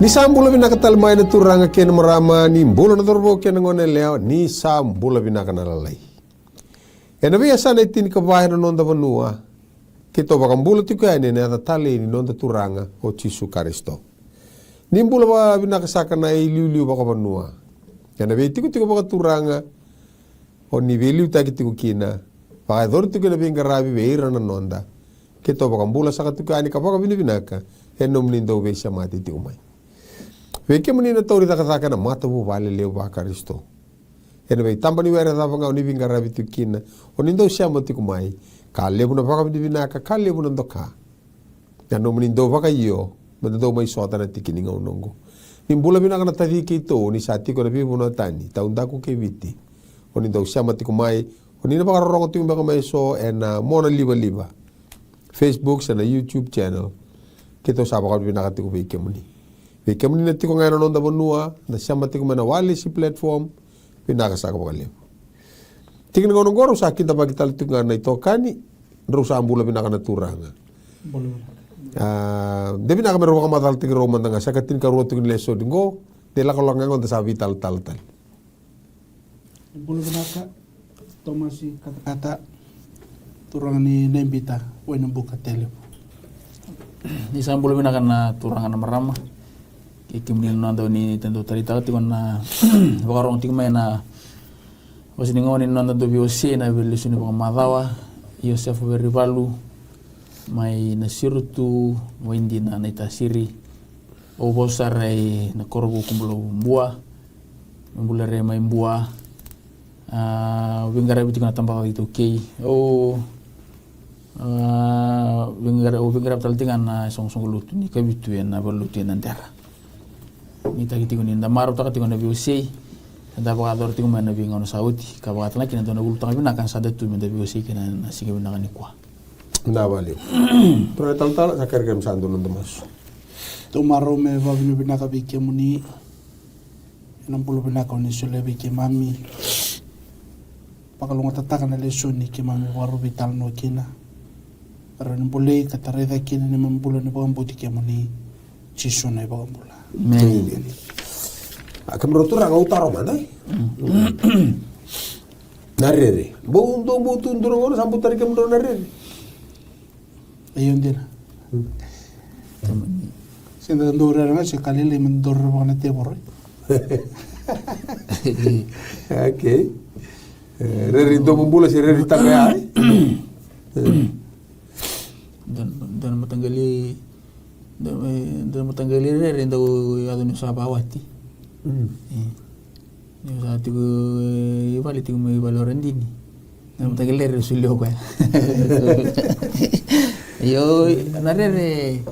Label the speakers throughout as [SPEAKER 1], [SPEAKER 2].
[SPEAKER 1] Ni sambula vinakatalmay na turanga kena marama ni mbula na dorbo kena ngone leo ni sambula vinakanalalay. Ena via sana itini kabahay na nonda vanua. Kito bakambula tikaya ni atatali ni nonda turanga o Jisu Karisto. Ni mbula ba vinakasaka na iliuliu baka vanua. Ena via tiko baka turanga o ni veliu takitiku kina. Baka dhori tiko na vingarabi veira na nonda. Kito bakambula saka tikaya ni kabaka vinaka. Eno mnindo veisha mati tikumay. Veke menina tauri takataka na mata bu vale leo ba Karisto. Ena vei tambani wera tapa ngau ni vingarabi tikina. O nindo siamo tikumay. Ka lebu na baka vinaka, ka lebu na ndoka. Eno mnindo baka iyo. Mnindo may sota na tikini ngau nongo. Nimbula vinaka na tathi kito. Ni sati ko na vivu na tani. Taundaku ke viti. O nindo siamo tikumay. O nina baka rorongo tikum baka may so. Ena mona liba. Facebook sa na YouTube channel. Kito sa baka vinaka tiku veke meni. Veke meni na tiku ngayon nonda vanua. Na siama tiku mana wali si platform. Vinaka sa baka lebu. Tikin nga nong goro sa akin tapag italitik nga na ito kani. Naro sa ambula vinaka na turanga. De vinaka meron ka matalitik roman nga. Sa katin karuwa tikin leso dingo. Dela ko lang nga sa vital tal.
[SPEAKER 2] Bulu vinaka. Tomasi kata turanga ni naimbita. Huwag nang buka telepo.
[SPEAKER 3] Ni sambulu vinaka na turanga na marama. Ikimni nanda ni tendo tarita tikon na bakarong tikmay na wasiningon ni nanda do biose na belusuni baka madawa Yosef Verivalu may nasirutu windi na naitasiri o bosar ay na korbo kumbulo mbua mbulare may mbua wingara bitik na tambaka ito kay o wingara taltingan na song lutu ni kabitu na balutu na tera ni tagi tigo ni ndamaro taka tigo na biosei nda baka dor tigo na binga no sauti ka baka tana kina dona bulu taka bina kan sada tu menda biosei kina na sige bina kan kwa
[SPEAKER 1] Na vale. Pero tal sa kerkem sando no mas.
[SPEAKER 2] Tomaro me va vinu bina ka bike muni. Nang bulu bina ka ni sule bike mami. Pakalunga tataka na lesson ni ke mami waru vital no kina. Pero ni bule ka tareda kina ni mambula ni bagambuti ke muni. Jisu na bagambula.
[SPEAKER 1] Kamero turanga utaro mana? Narere. Bundo nduro ngono sambutari kamero narere.
[SPEAKER 2] Ayun din. Sinda ndura nga si kalili mandor mga na tebor.
[SPEAKER 1] Okay. Reri do bumbula si reri tagay.
[SPEAKER 3] Dan matanggali reri daw yado ni sa bawati. Yung sa tigo ibali tigo may valoran din. Dan matanggali reri sulyo ko. Yo narere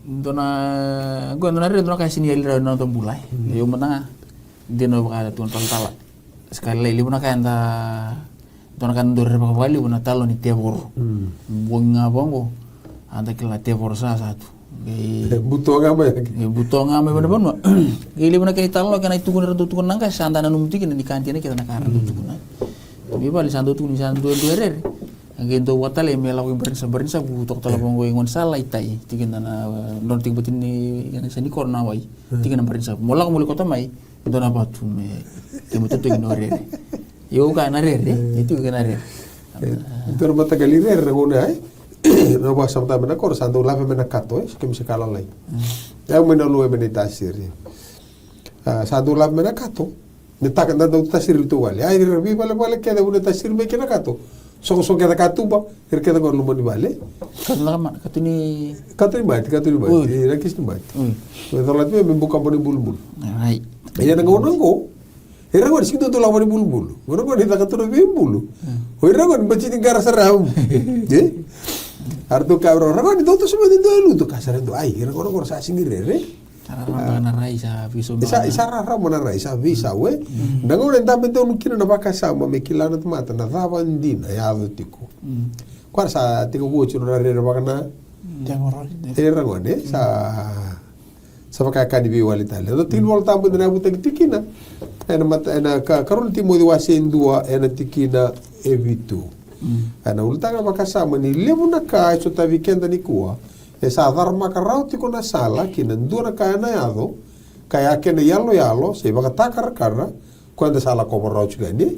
[SPEAKER 3] dona gua narere dona kasi ni alira na tombulay. Yo mana dino baka tuan tala. Sekali lagi libuna kan ta dona kan dor baka bali una talo ni tebor. Bunga bongo anda kila tebor sa satu.
[SPEAKER 1] Butonga ma.
[SPEAKER 3] Butonga ma benar-benar. Gili buna kay talo kan itu kun tukun nangka sanda na numtikin ni kantina kita nakara tukun. Bi bali sandu tukun sandu duere. Agento watale mela ko berinsa butok tala bongo ingon sala itai tigin na non ting butin ni yan sa ni korna wai tigin na berinsa mola ko muli kota mai dona batu me temo to tigin orere yo ka na rere itu ka na rere
[SPEAKER 1] Pero mata galire regona ai no ba samta mena kor sandu lave mena kato ke mi se kala lai ya mena lo mena tasir sandu lave mena kato ne tak na do tasir tu wale ai revi wale ke da una tasir me ke na kato so kata katuba kata gor lumoni vale
[SPEAKER 3] katuni
[SPEAKER 1] mati rakis ni mati betul lagi membuka bani bulbul
[SPEAKER 3] right
[SPEAKER 1] ya nango era gor sido to lawani bulbul gor kita katuru bulbul ora gor baci tinggal seram je artu kabro ora gor itu semua itu lu tu kasar itu ai era gor sa singire
[SPEAKER 3] na raisa viso
[SPEAKER 1] isa rara mana raisa visa we nango nenda bento nukina na baka sama mekilana tomata na dava ndina ya tiku kwar sa tiku go chuno rere baka na era ngone sa baka kadi bi walita le do tin volta bu na bu tikina ena mata ena karul timo di wasen dua ena tikina evitu ana ultanga baka sama ni lebu na ka so ta weekend ni kuwa sa dharma karau tiko na sala kina ndura kaya na yado kaya kena yalo se baka takar kara kwenda sala ko borau juga ni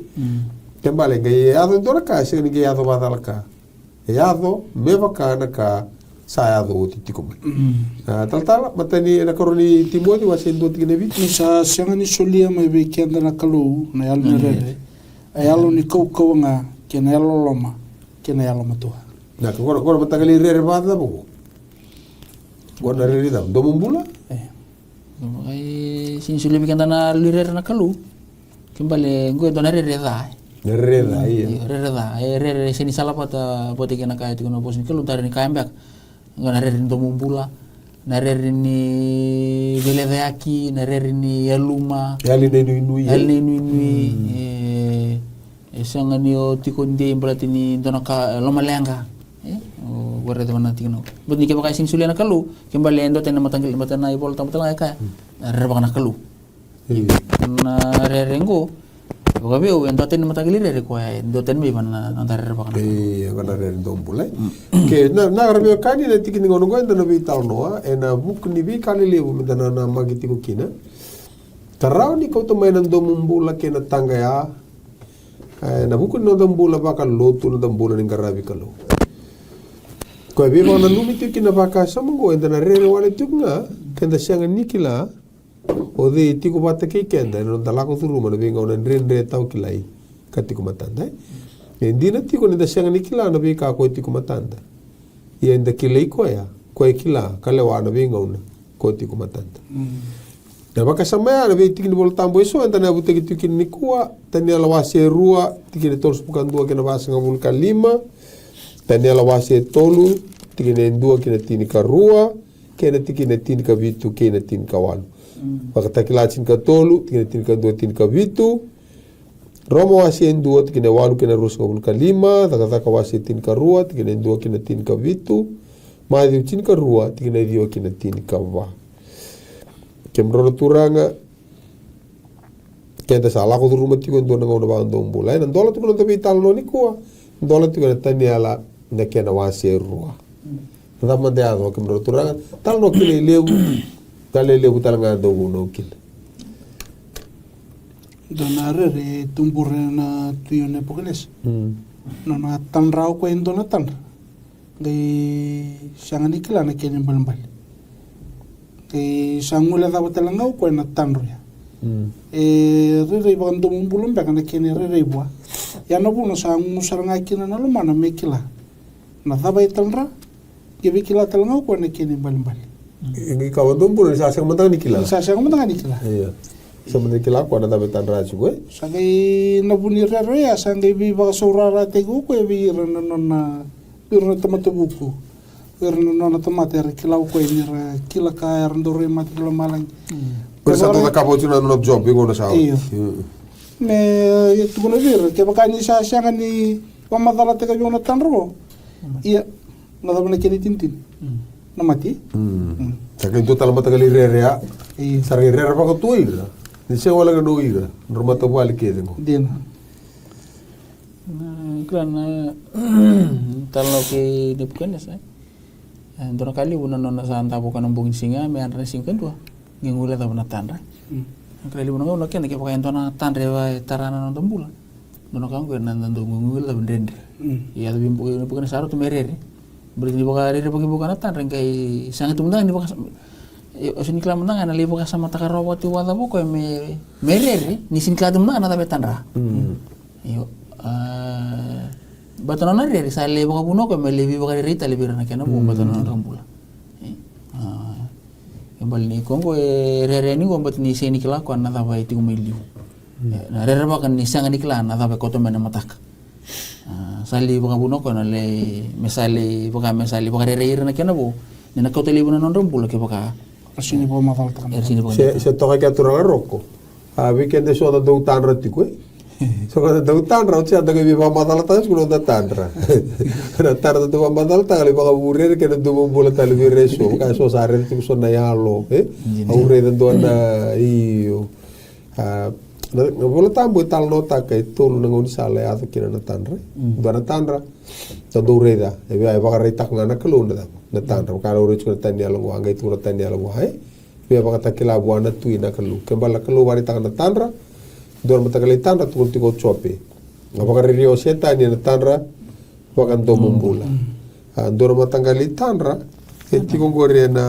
[SPEAKER 1] kembali ngai yado ndura kaya se ngai yado badalaka yado mevaka na ka sa yado tiko mai tal matani na koroni timoti wasin do tiki nevi
[SPEAKER 2] ni sa sianga ni solia mai be kenda na kalu na yalo ni rere ayalo ni kau nga kena yalo loma kena yalo matua
[SPEAKER 1] na kora matagali rere bada buku gona rere dam do mumbula
[SPEAKER 3] ay sinsuli biganda na lirer na kalu kimbale gue do na rere da
[SPEAKER 1] iya
[SPEAKER 3] rere da rere sini salah pata bote kena kaya tu kono bos ni kalu tare ni kaya mbak ngana rere do mumbula na rere ni veleveaki na rere ni yaluma
[SPEAKER 1] yali nui
[SPEAKER 3] sanga ni o tiko ndi berarti ni dona ka loma lenga guarda de manati no but ni ke pakai sing sulia na kalu kembali endo tena matangil matana ibol tamatala ka reba na kalu na rerengo gabe o endo tena matangil re ko endo tena me bana na reba na
[SPEAKER 1] ngana rere dombule ke na rabe kani na tiki ngono go endo no bi tal noa ena buk ni bi kali lebu mitana na magiti ko kina tarau ni ko to mai nan domumbula ke na tanga ya na buku no dombula bakal lotu no dombula ni garabi kalu ko bi mo na lumi tu kina baka samungo enda na rere wale tunga kenda sianga nikila o de tiko bata ke kenda no dalako tu ruma no binga ona rende tau kilai katiko matanda endina tiko ni da sianga nikila no bi ka ko tiko matanda ia enda kilai ko ya ko kila kale wa no binga ona ko tiko matanda na baka samaya na bi tiki ni bol tambo eso enda na bute ki tiki ni kuwa tani ala wase rua tiki ni tors bukan dua kena basa ngabul ka 5 tani ala wase tolu tiki ne ndua kina tini ka rua kena tiki ne tini ka vitu kena tini ka walu baka takila chin ka tolu tiki ne tini ka dua tini ka vitu romo wase ndua tiki ne walu kena rusa ngabul ka 5 taka wase tini ka rua tiki ne ndua kina tini ka vitu maadhi tini ka rua tiki ne dio kina tini ka wa kemrono turanga kenda salah ko rumah tiko ndo nga ona ba ndo mbula ina ndola tiko ndo vital no ni kuwa ndola tiko na tani ala na kena wase rua nda mande ado kemrono turanga tal no kile lewu tal nga ndo no kile
[SPEAKER 2] dona rere tumbure na tuyo ne pokeles no na tanrao ko endo na tan gai sangani kila na kene balmbal sangula da batalanga ko na tanruya rere ba ndo mumbulum ba kana kene rere bua ya no buno sang musaranga kina na lumana mekila na da ba tanra ke bikila talanga ko na kene balmbal
[SPEAKER 1] ngi ka ndo mbulo sa sang matang nikila iya sa nikila ko na da tanra juga
[SPEAKER 2] sangai na buni rere ya sangai bi ba saurara te ko bi rena na pirna tomato buku perno nona tomate kilau ko ni kila ka randore mati kilo malang
[SPEAKER 1] Persa tota capocina no job bingo na sao.
[SPEAKER 2] Me tu kono vir ke bakani sa sianga ni pamadala te ka yona tanro. Ia na dabana kini tintin. Na mati.
[SPEAKER 1] Sakin total mata kali rerea. Sargi rerea pa ko tuira. Ni se wala ga doira. Norma to wali ke dengo.
[SPEAKER 2] Den.
[SPEAKER 3] Karena talo ke di bukan ya. Dona kali una nona santa bukan nambungin singa me anra singkan dua. Ngingula ta bana tanra. Kali una ngona ken ke pakai dona tanre wa tarana non tambula. Dona kan ko nan ndo ngingula ta bendende. Ya lebih bukan saru tu merere. Beri di bukan rere bagi bukan tanra kai sangat tumdang di bukan sini kala menang ana libu sama takarawati wada buko me merere ni sini kala tumdang ana ta betanra. Yo batonan rere sa libu ka puno ko me libi bukan rita libi na kana bu batonan rambula. Kembali ni Kongo rere ni gombat ni seni kila ko na taba itu miliu. Na rere ba kan ni sanga ni kila na taba koto mena matak. Sali buka buno ko na le mesali buka rere ira na kana bu. Ni na koto libu na non rombula ke buka.
[SPEAKER 2] Asini po mafalta kan.
[SPEAKER 1] Se toka ka turanga roko. Weekend so da do tanra tikwe. So ka do tanra o tia da ke viva madala tas kuno da tanra. Na tarda do madala ta le buka burere ke do bola tali reso ka so sare ti so na yalo Aure do na io na bola tambo tal nota ka tolu na ngoni sala ya kina na tanra bana tanra ta doureda e vai va reta ngana kalona na tanra ka ro rich ko tanya lo wanga itu na tanya lo hai be va ta kila buana tu ina kalu kembala kalu vari ta na tanra dor mata kali tanra tu ko chope ngapa ka rio seta ni na tanra va kan to mumbula dor mata kali tanra e ti ko gore na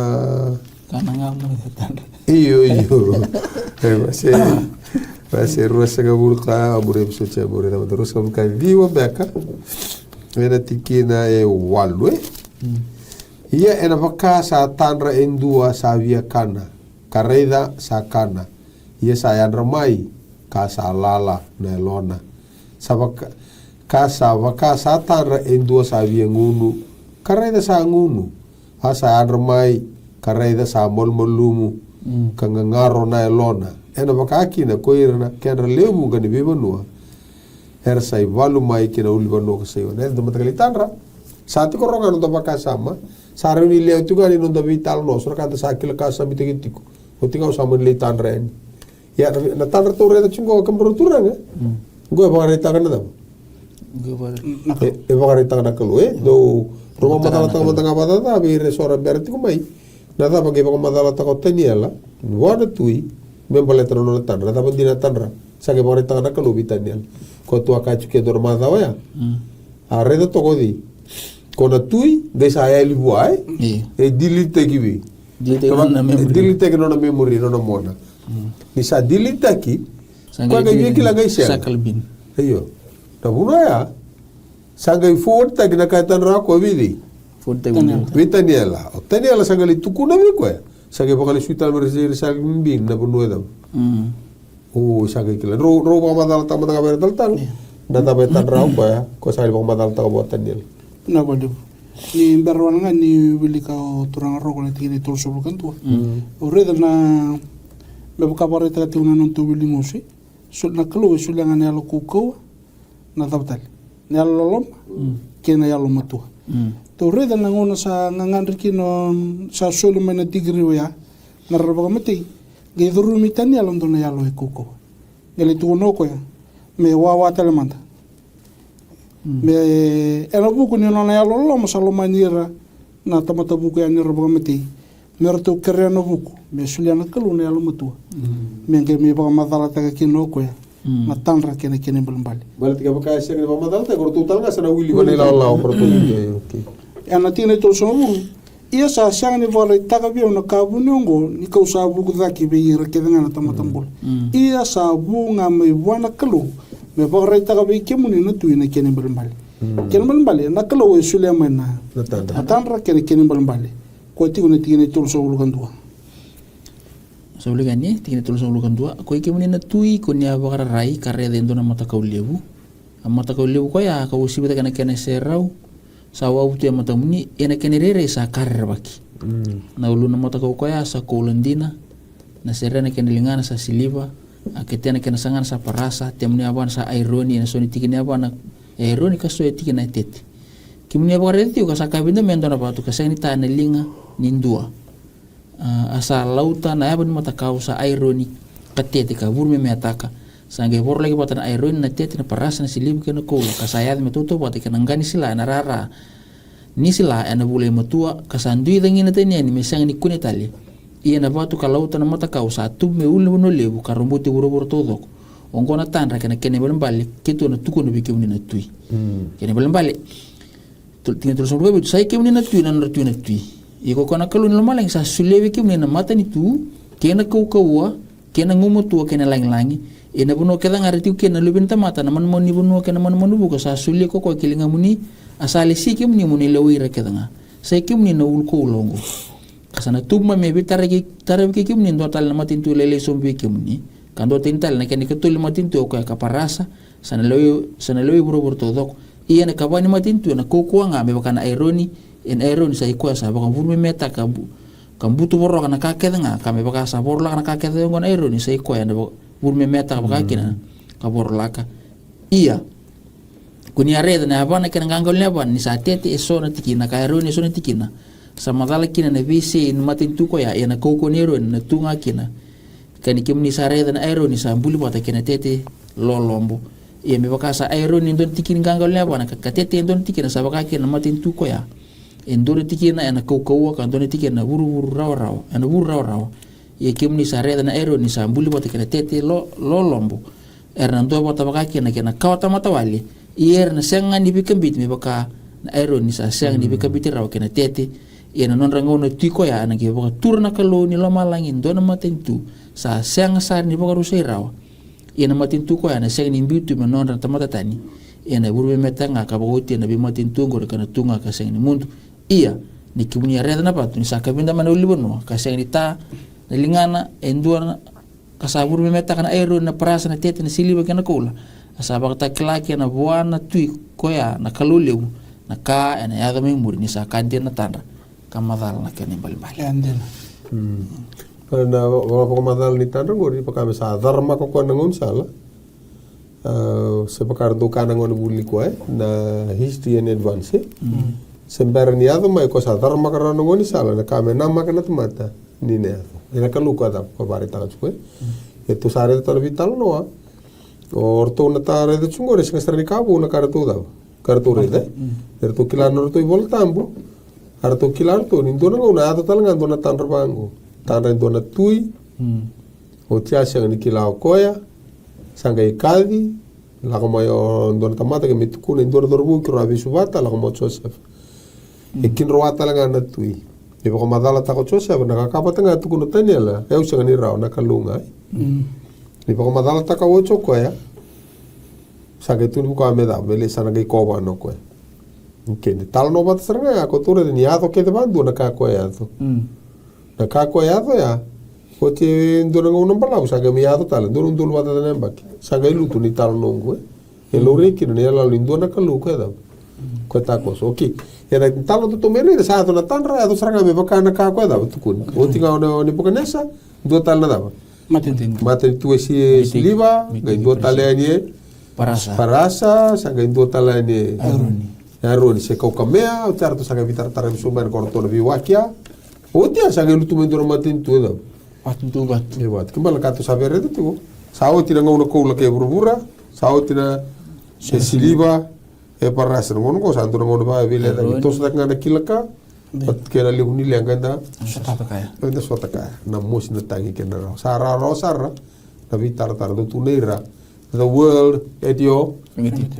[SPEAKER 3] kana ngamu tanra
[SPEAKER 1] iyo Masih ruasa kabulka amure bisocha amure na ruasa kabulka viwa beka ena tikina e walu ia ena vaka sa tanra endua sa via kana kareda sa kana ia sa yandra mai ka sa lala na lona sa vaka ka sa vaka sa tanra endua sa via ngunu kareda sa ngunu asa yandra mai kareda sa molmolumu kangangaro na lona ena vakaki na koirana kena lemu gani bebanua era sai valu mai kena uli banua ka sai wana enda matakali tanra sati koronga no tabaka sama sare ni leo tu gani no vital no sura kata sakil ka sami tikitiku hotinga usama ni tanra en ya na tanra to reda chingo kambro turanga go ba reta kana da e ba reta kana kalu do roma matala tanga batata be resora berti ko mai nada ba ge ba matala ta ko teniela wada tui membale trono na tanra ta bandina tanra sage bore tanga ka lobi tanian ko tu aka chuke dor ma dawa ya areda to godi kona tui de sa ya li buai e dilite gibi dilite ke no na memory no na mona ni sa dilite ki ko ga ye ki la ga sia
[SPEAKER 3] sakal bin
[SPEAKER 1] ayo ta buna ya sage forward ta na ka tanra ko vidi
[SPEAKER 3] forward ta
[SPEAKER 1] vitaniela o taniela sage li tukuna mi ko sage bakal hospital bersih sage bin na bunu edam sage kila ro ba madal ta madal ber dal tan data betan rau ba ya ko sage ba madal ta buat tanil
[SPEAKER 2] na ba ni berwan nga ni wili ka turang ro ko tini tol so kan tu o reda na me ba ka bare ta ti una non tu wili musi so na klo so la ngana lo ko na dabtal ne lo lom ke na ya lo matu to reda na ngona sa ngangan riki no sa solo mena tigri ya na raba mati ge duru mitani alon do na ya lo ekuko gele tu no ko ya me wa tele manda me era buku ni no na ya lo mo salo manira na tamata buku ya ni raba mati me rto kere no buku me sulia na kalu na ya lo matu me ge me ba madala ta ki no ko ya na tanra kene belmbali
[SPEAKER 1] bal tiga baka sia ke ba madal ta ko tu tal nga sana wili ko la la ko to
[SPEAKER 2] ana tine to so mu ia sa sang ni vole taka bi ona ka bunongo ni ka usa bu daki be ira ke ngana tamatambul ia sa bu nga me wana kalu me ba re taka bi ke muni na tuina kene belmbali na kalu e sule mena tanra kene belmbali ko ti una tine to so lu kandua
[SPEAKER 3] so lu gani tine to so lu kandua ko ke muni na tui ko ni abara rai kare dendo na mata kaulebu ko ya ka usi beta kana kene serau sawa utu ya mata muni ena kene rere sa karer baki na ulu na mata ko ya sa kolandina na serena kene lingana sa siliva aketena kene sangan sa parasa temni aban sa ironi na soni tikini aban ironi ka so etikina tete kimni aban reti ka sa kabinda mendo na batu ka seni ta na linga nindua asa lauta na aban mata ka sa ironi katete ka burme me ataka sange bor lagi buatan iron na tete na paras na silib ke na ko kasayad metuto buat ke nangani sila na rara ni sila ana bule matua kasandui dangin na tanya ni mesang ni kune tali iya na batu kalau tan mata kau satu me ulu no lebu karumbuti buru todo ongko na tanra kena kene balik ketu na tuku no bikim ni na tui kene balik tinggal terus urgo bitu sai kemni na tui na tui iko kona kalun lamalang sa sulewi kemni na mata ni tu kena kau kawa kena ngumu tua kena lang-langi ina buno keda ngariti kena lubin tamata naman mo ni buno kena man manu buka sa suli ko kilinga muni asali si kim ni muni lawira keda nga sa kim ni na ulko ulongo kasana tuma me bitare ki kim ni total na matin tu lele sombi kim ni kando tintal na keni ketul matin tu ko kaparasa sana loyo buru todo iya na kabani matin tu na kokwa nga me bakana ironi sa ikwa sa baka vurme meta kambutu borro kana kakeda nga kame baka sa borla kana kakeda ngon ironi sa ikwa ya burme meta bakakina kabor laka iya kunia reda na abana kena ngangol ne aban ni sa tete eso na tikina ka ero ni so na tikina sama dala kina na visi in matin tu ko ya na koko nero na tunga kina Kani kimni sare dan aero ni sambuli bota kena tete lolombo. Ia me bakasa aero ni ndon tikin gangol ne bana ka tete ndon tikin sa baka kena matin tu ko ya. Endon tikin na kau kan ndon tikin na buru raw. Ana buru raw. Ia kimni sare dan aero ni sambuli bota kena tete lolombo. Ndo bota baka kena kawata matawali. Ia na senga ni bikambit me baka na aero ni sa senga ni bikambit raw kena tete. Ia na non rangono tiko ya ana ke baka turna kalo ni lomalangin ndon matin tu. Sa siang sar ni baka rusai rawa. Ia na matin tu ko ya na siang ni bitu menon ranta mata tani. Ia na buru meta nga ka bauti na bi matin tu ngor kana tunga ka siang ni mundu. Ia ni kibunya reda na patu ni saka binda mana uli bono ka siang ni ta na lingana endua ka sa buru meta kana aero na parasa na tete na sili baka na kola. Asa baka ta klaki na buana tui ko ya na kaluleu na ka na ya gameng muri ni sa kandia na tanda. Kamadal na kani bali-bali.
[SPEAKER 2] Andela.
[SPEAKER 1] Na wala madal ni tanra ngori pakame sa dharma ko nangon sala se pakar do kana ngon buli ko na history in advance sembar ni ado mai ko sa dharma kara ngon sala na kame nama kana tumata ni ne ina kalu ko da ko bare ta ko eto sare to vital no orto na tare de chungore se strani kabu na kartu da kartu re de erto kilano to voltambu arto kilarto ni dona ngona ado talanga dona tanra bangu tanra dona tui o tia sanga ni kilao koya sanga ikadi la como yo dona tamata que me tuku ni dona dorbu ki rabi subata la como Joseph e kin roata la ngana tui e ko madala ta ko Joseph na ka kapata nga tuku no taniela e usanga ni rao na kalunga ni ko madala ta ka ocho koya sanga tu ko ameda bele sana ke ko ba no koya okay tal no bat seranga ko ture ni ato ke de bandu na ka koya to na kako ya ko te ndona ngona bala sa ga mi ya tal ndona ndul wada na mbaki sa ga lutu ni tal nongo e lo reki ne la lindona ka lu ka da ko ta ko so okay era tal to meri sa to na tanra do saranga me baka na kako da tu kun o tinga ona ni pokanesa do tal na da maten tu esi liva ga do tal ni parasa sa ga do tal ni aroni se ko kamea o tarto sa ga vitar tar sumber korto vi wakia o tia sa ga lutu mendoro matin tu da
[SPEAKER 3] Patin tu bat.
[SPEAKER 1] E wat kimbala kato sa verde tu sa o tina ngona ko la ke burbura sa o tina se siliva e parasa ngono ko sa ndoro ngono ba vile da to sa ngana kilaka pat ke la liuni le nganda
[SPEAKER 3] Sota kaya.
[SPEAKER 1] enda sota kaya na mos na tangi ke na sara rosara na vitar tar do tu neira the world at your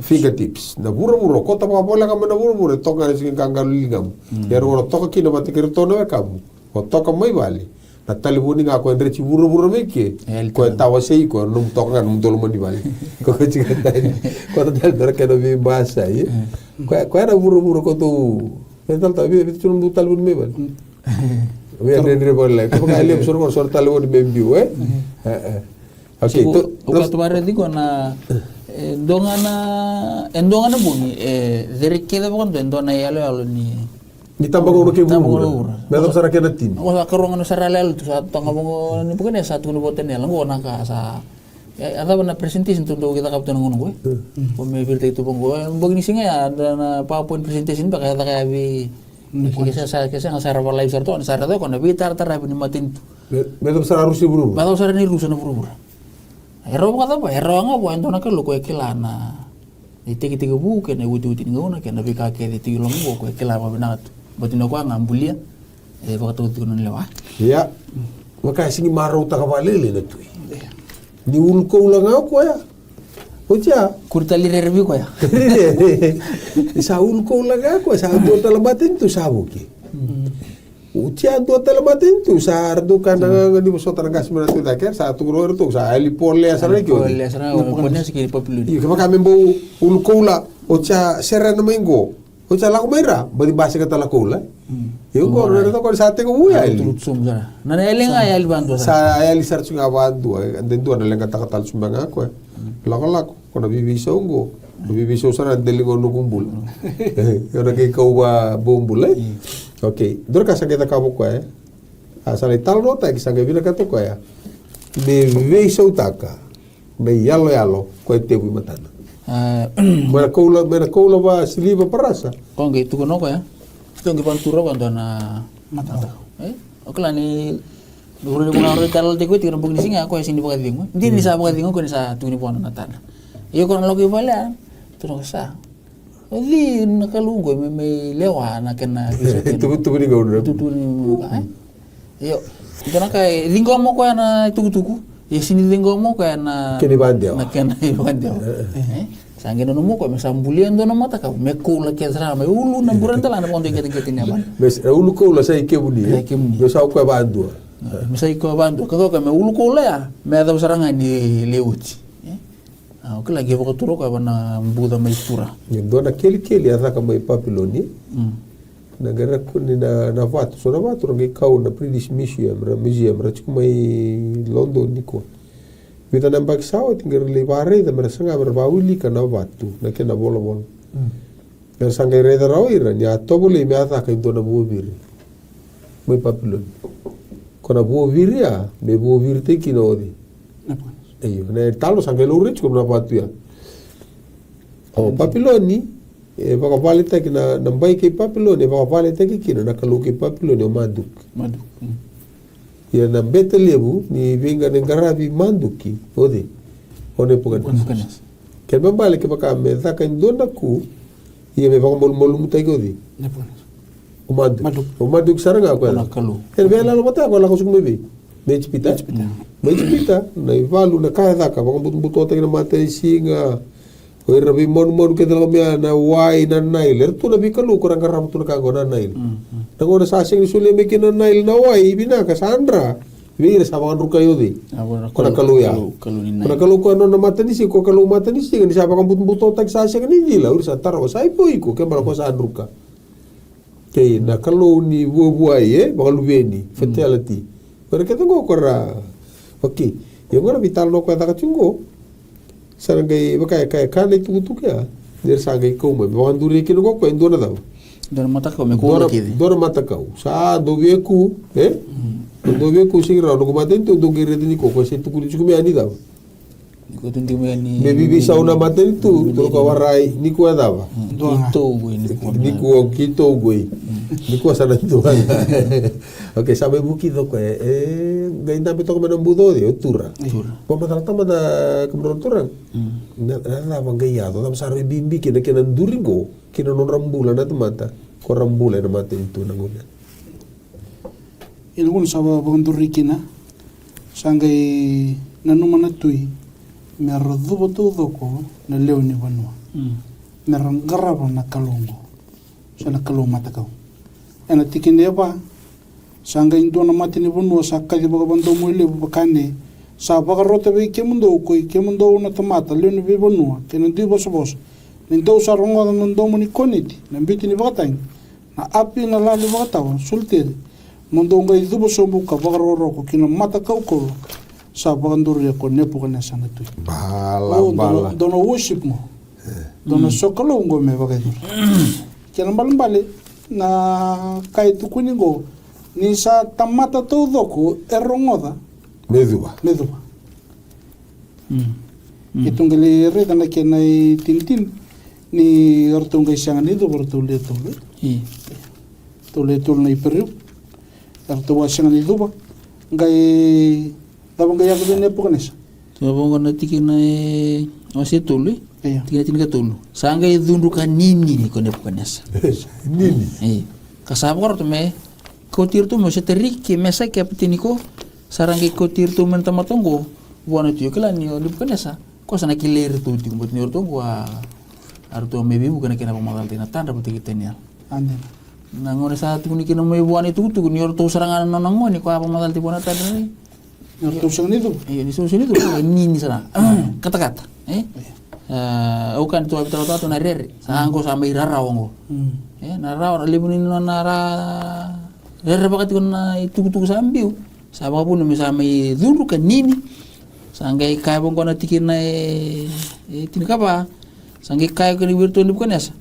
[SPEAKER 1] fingertips na buru ko ta pa bola ka na buru to ka sing kangal ligam yero ro to ka kina ba tikir to no kamu o to ka mai vale na talibuni nga ko ndre ci buru me ke ko tawa sei ko num to ka num dolo mani vale ko ci ka dai ko ta dal dara ka no bi basa yi ko era buru ko to mental ta bi tu num talibuni me vale we andre bolle ko ka le sur talibuni be bi we okay
[SPEAKER 3] to bare digo na endongana buni dere keda bondo endona yalo ni
[SPEAKER 1] tambago ke buru me do sara ke natin
[SPEAKER 3] o sa karongan sa ralel to sa tanga mo ni bukan sa tuno boten ya lango na ka sa ada na presentation to kita kapten ngono ko ko me birte itu bongo bogni singa ya ada na PowerPoint presentation ba kaya kaya bi kesa sa ngasa live sarto na sarto ko na bitar tarabi ni matin
[SPEAKER 1] me do sara rusi buru
[SPEAKER 3] ba do sara ni rusa na buru Hero kata apa? Hero nga po ento na kalu ko kilana. Iti buke na uti ngona ke na bika ke iti long ko kilana ba binat. Batin ko ang ambulia. Baka tuti ko lewa.
[SPEAKER 1] Ya. Maka singi maro ta kabalele na tu. Ni ulko ulang ako ya. Oja
[SPEAKER 3] kurtali rerbi ko ya.
[SPEAKER 1] Sa ulko ulang ako sa do talabatin tu sabuki. Ucia do telematin tu sa ardu kana di sota nagas mena tu daker sa tu ro tu sa ali pole asara ki
[SPEAKER 3] pole asara pone sikiri populu
[SPEAKER 1] i kama kame bo ulkoula ocha serena mengo ocha la komera badi base ka tala koula eu go ro to ko sa te ko uya
[SPEAKER 3] turut sum sara na elenga ya bantu
[SPEAKER 1] sa ali sar sunga bantu den do na lenga takatal sumbanga ko la ko na bibi songo bibi so sara delingo no kumbul yo na ke ko ba bombul okay, dorka sa kita kamu ko asal ital nota ki sanga vila kato ko me vei sautaka me yalo ko te bu matana mera koula ba siliva parasa
[SPEAKER 3] konge tu kono ko ya tongi pantura na mata okla ni Uri ko na rin talal te ko tingnan pag nisinga ako sini pag dingo. Hindi ni sa pag dingo ko ni sa tuni po na tan. Iyo ko na logi pala. Tuno sa. Odi nakalunggo may lewa na kana
[SPEAKER 1] Tugu ni gaun.
[SPEAKER 3] tutuni mo ka. Iyo. Ito na kay linggo mo ko na tugu-tugu. Sini linggo mo ko na
[SPEAKER 1] Kini bandia.
[SPEAKER 3] na kana bandia. Sangin no mo ko masambulian do na mata ka. Mekula ke sra may ulu na buranta la na ponte gete nyaman.
[SPEAKER 1] Mes ulu ko la sai ke buni. Mes au ko bandu.
[SPEAKER 3] Misai ko bandu ka me ulu ko la ya. Me da saranga ni leuti. Oke lagi pokok turu ka bana buda mai tura.
[SPEAKER 1] Dona keli ataka mai papiloni. Negara kuni na vatu. So na vatu rangi kau na British Museum ra mai London niko. Vita na mbaki sawa tinggal levare da mera sanga berbawili kana vatu na kena bola. Mera sanga reda rawira ni atobole me ataka indona buobiri. Mai papiloni. Kona buobiri ya me buobiri te kinodi. Iyo, na talo sangke lurich ko na patu ya. Oh, papiloni baka valita kina nambai ke papiloni baka valita ke kina nakaluki papiloni o maduk.
[SPEAKER 3] Maduk.
[SPEAKER 1] Ya na betelebu ni vinga ngarabi manduki, ode. One pukan. Ken bambale ke baka me taka indona ku ia me baka mol mutai godi. O maduk. O maduk saranga ko.
[SPEAKER 3] Nakalu.
[SPEAKER 1] Ken bela lo mata ko la ko sumbe. Mechipita. Mechipita na ivalu na kaya daka baka butu na mata singa. Oi rabi mon ke dalam ya na wai na nail. Tu na bikalu kurang karam tu na kago na nail. Na ngona sasing sulle mekin na nail na wai bina ka Sandra. Vira sa mga ruka yodi. Kona kalu ya. Kona kalu ko na mata ni si ko kalu mata ni si ni sa baka butu tak sasing ni dila ur sa taro sai po iko ke mara ko sa ruka. Ke na kalu ni buai baka lubeni fatality. Pero kita ngo kora, okay. Yung ngora vital no kwenta kachungo. Sarang kay bakay kanay tugutuk ya. Der sagay ko mo, bawan duri kino ko indona daw.
[SPEAKER 3] Dona mata ko me ko kidi.
[SPEAKER 1] Dona mata ko. Sa doveku, doveku singra no kumaten to dogire ni ko si tukuli chukumi ani daw.
[SPEAKER 3] Ko tunti mo ni.
[SPEAKER 1] Maybe bisa una maten tu, to ko waray ni ko daw.
[SPEAKER 3] Kito go
[SPEAKER 1] ni ko kito go. Ni ko sana tu. Okay, sabe buki do ko gainda beto ko manambudo de otura. Pamatata mada kumron turang. Na bangayado tam sarwe bimbi kina duringo, kina non rambula na tumata. Ko rambula na mate itu nanguna.
[SPEAKER 2] Ilgun saba bangdurikina sangay nanumana tui merro dubo todo ko na leoni banua. Merang garaba na kalongo. Sa na kalong matakaw. Ena tikinde ba sanga indona matini bunua sakali baga bando muile bakane sa baga rota be kemundo na tomata leoni be bunua kena di bos nindo sa rongo na ndo muni koniti na biti ni bakatang na api na lali bakataw sultiri mondo ngai dubo somuka baga roro ko kina mata kauko sa baga nduri ko nepo kana sanga tu
[SPEAKER 1] Bala.
[SPEAKER 2] Dono worship mo dono sokalo ngo me baga dur kena balambale na kai tukuningo ni sa tamata todo ko erongoda
[SPEAKER 1] Meduba.
[SPEAKER 2] Itunggali reda na kenai tintin ni ortungai sanga ni do bortule tole na iperu artuwa sanga ni duba ngai dabang gaya ko ne pokanes
[SPEAKER 3] Tabong na tikina osi tulu.
[SPEAKER 2] Iya.
[SPEAKER 3] Tinggal tulu. Sangga dundukan nini ni kone pukanesa.
[SPEAKER 1] Nini.
[SPEAKER 3] Kasabor tu me kotir tu mesti terik ke mesa ke petiniko sarangge kotir tu mentamatongo buana tu kala ni di pukanesa. Ko sana kiler tu di buat ni ortongo arto mebi bukan kena pemadal tina tanda peti kitenya.
[SPEAKER 2] Ande.
[SPEAKER 3] Nangone sa tu ni kena me buana tu ni orto sarangan nonango ni ko apa pemadal ti buana tanda ni.
[SPEAKER 2] Orto sang ni tu.
[SPEAKER 3] Iya, di sini tu nini sana. Kata-kata, ukan tu abitalo tu na rere. Sanggo sampai rara wango. Nara libunin nara rere bakat ko na itu sambiu. Sama pun sampai dulu kan nini. Sanggai kaya bang ko na tikin na tinikapa. Sanggai kaya ko ni wirtu ni bukan asa.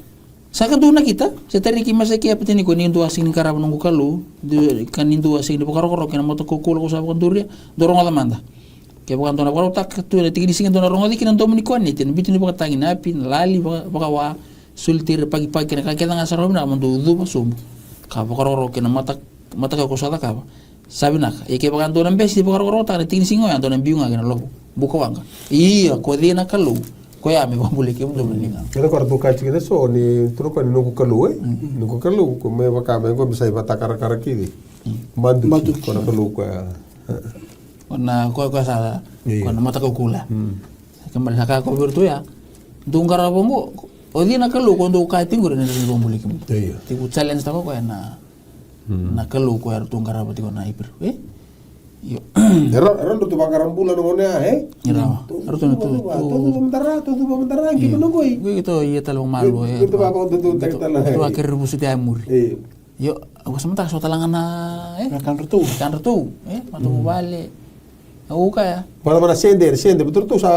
[SPEAKER 3] Saka tu na kita, setari masa kia peti ni ko ni dua sing karab nunggu kalu, kan ni dua sing di pakaro kena moto kokol ko sa bukan turia, dorong ala manda. Kaya bukan tona pakaro tak tu na tikin sing tona rongo di kena to ni ko ni tin bitin bukan tangin api lali bakawa sultir pagi-pagi kena kakek tanga sarom na mondo du pasum. Ka pakaro kena mata ka ko sada ka. sabi naka e ke baka ndo ng besi baka ro ta tin singo ya ndo ng biunga gina lobo buko wanga iya ko di na kalu ko ya me bambule ke ndo linga
[SPEAKER 1] Kaya ko artu kachi kene so ni turo ko ni nuku kalu nuku kalu ko me baka me ko bisa ibata kara kiri mandu ko na kalu ko
[SPEAKER 3] na ko sa
[SPEAKER 1] Iya.
[SPEAKER 3] ko na mata ko kula kembali saka ko bertu ya dungara bombo o di na kalu ko ndo ka tingur ni bambule ke
[SPEAKER 1] iya
[SPEAKER 3] tiku challenge ta ko na na kalu ko ar dungara bati ko na ipir yo
[SPEAKER 1] Era ndo tu bakaran bulan ngone
[SPEAKER 3] Ira, harus tu
[SPEAKER 1] tu sementara kita nunggu.
[SPEAKER 3] gue gitu iya talong malu ya
[SPEAKER 1] Kita bakal tentu tek tanah.
[SPEAKER 3] itu akhir busi ti amur
[SPEAKER 1] Eh,
[SPEAKER 3] yo aku sementara so talangan na
[SPEAKER 2] Kan retu.
[SPEAKER 3] kan retu matu balik aku kaya
[SPEAKER 1] mana sender betul tu sa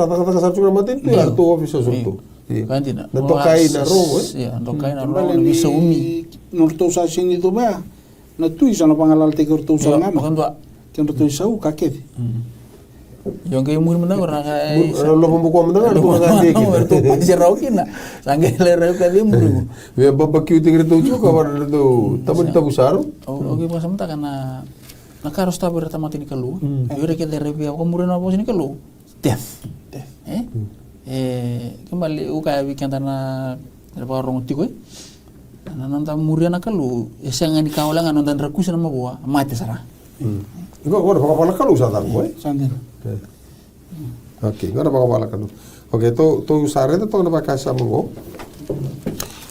[SPEAKER 1] kata cuma mati tu ya tu office tu.
[SPEAKER 3] kan tidak
[SPEAKER 1] Nanto kai na ro
[SPEAKER 3] ya nanto kai na ro bisa umi
[SPEAKER 2] Norto sa sini tu ba. Na tu isa na pangalal te korto sa ngama.
[SPEAKER 3] makan tua
[SPEAKER 2] Kan retu isa u kakek.
[SPEAKER 3] yang kayak mur menang orang kayak
[SPEAKER 1] Lo pembukuan mendengar tu kan dia.
[SPEAKER 3] itu pasti raukin lah sanggih lera ka dia mur
[SPEAKER 1] Ya barbecue tinggal tu juga pada tu. Tamu kita besar.
[SPEAKER 3] oke pas sementara karena harus tahu bertama ini kelu yaudah kita review aku murid apa sini kelu tiaf kembali uka weekend tanah apa orang uti koi nanta murid anak kelu yang ini kaulangan nonton rakus nama gua mati sarah
[SPEAKER 1] Enggak, gua ada apa kalau usah tak boy.
[SPEAKER 2] Sandin.
[SPEAKER 1] Oke, enggak ada apa kalau. Oke, tu sare tu na pakasa mo.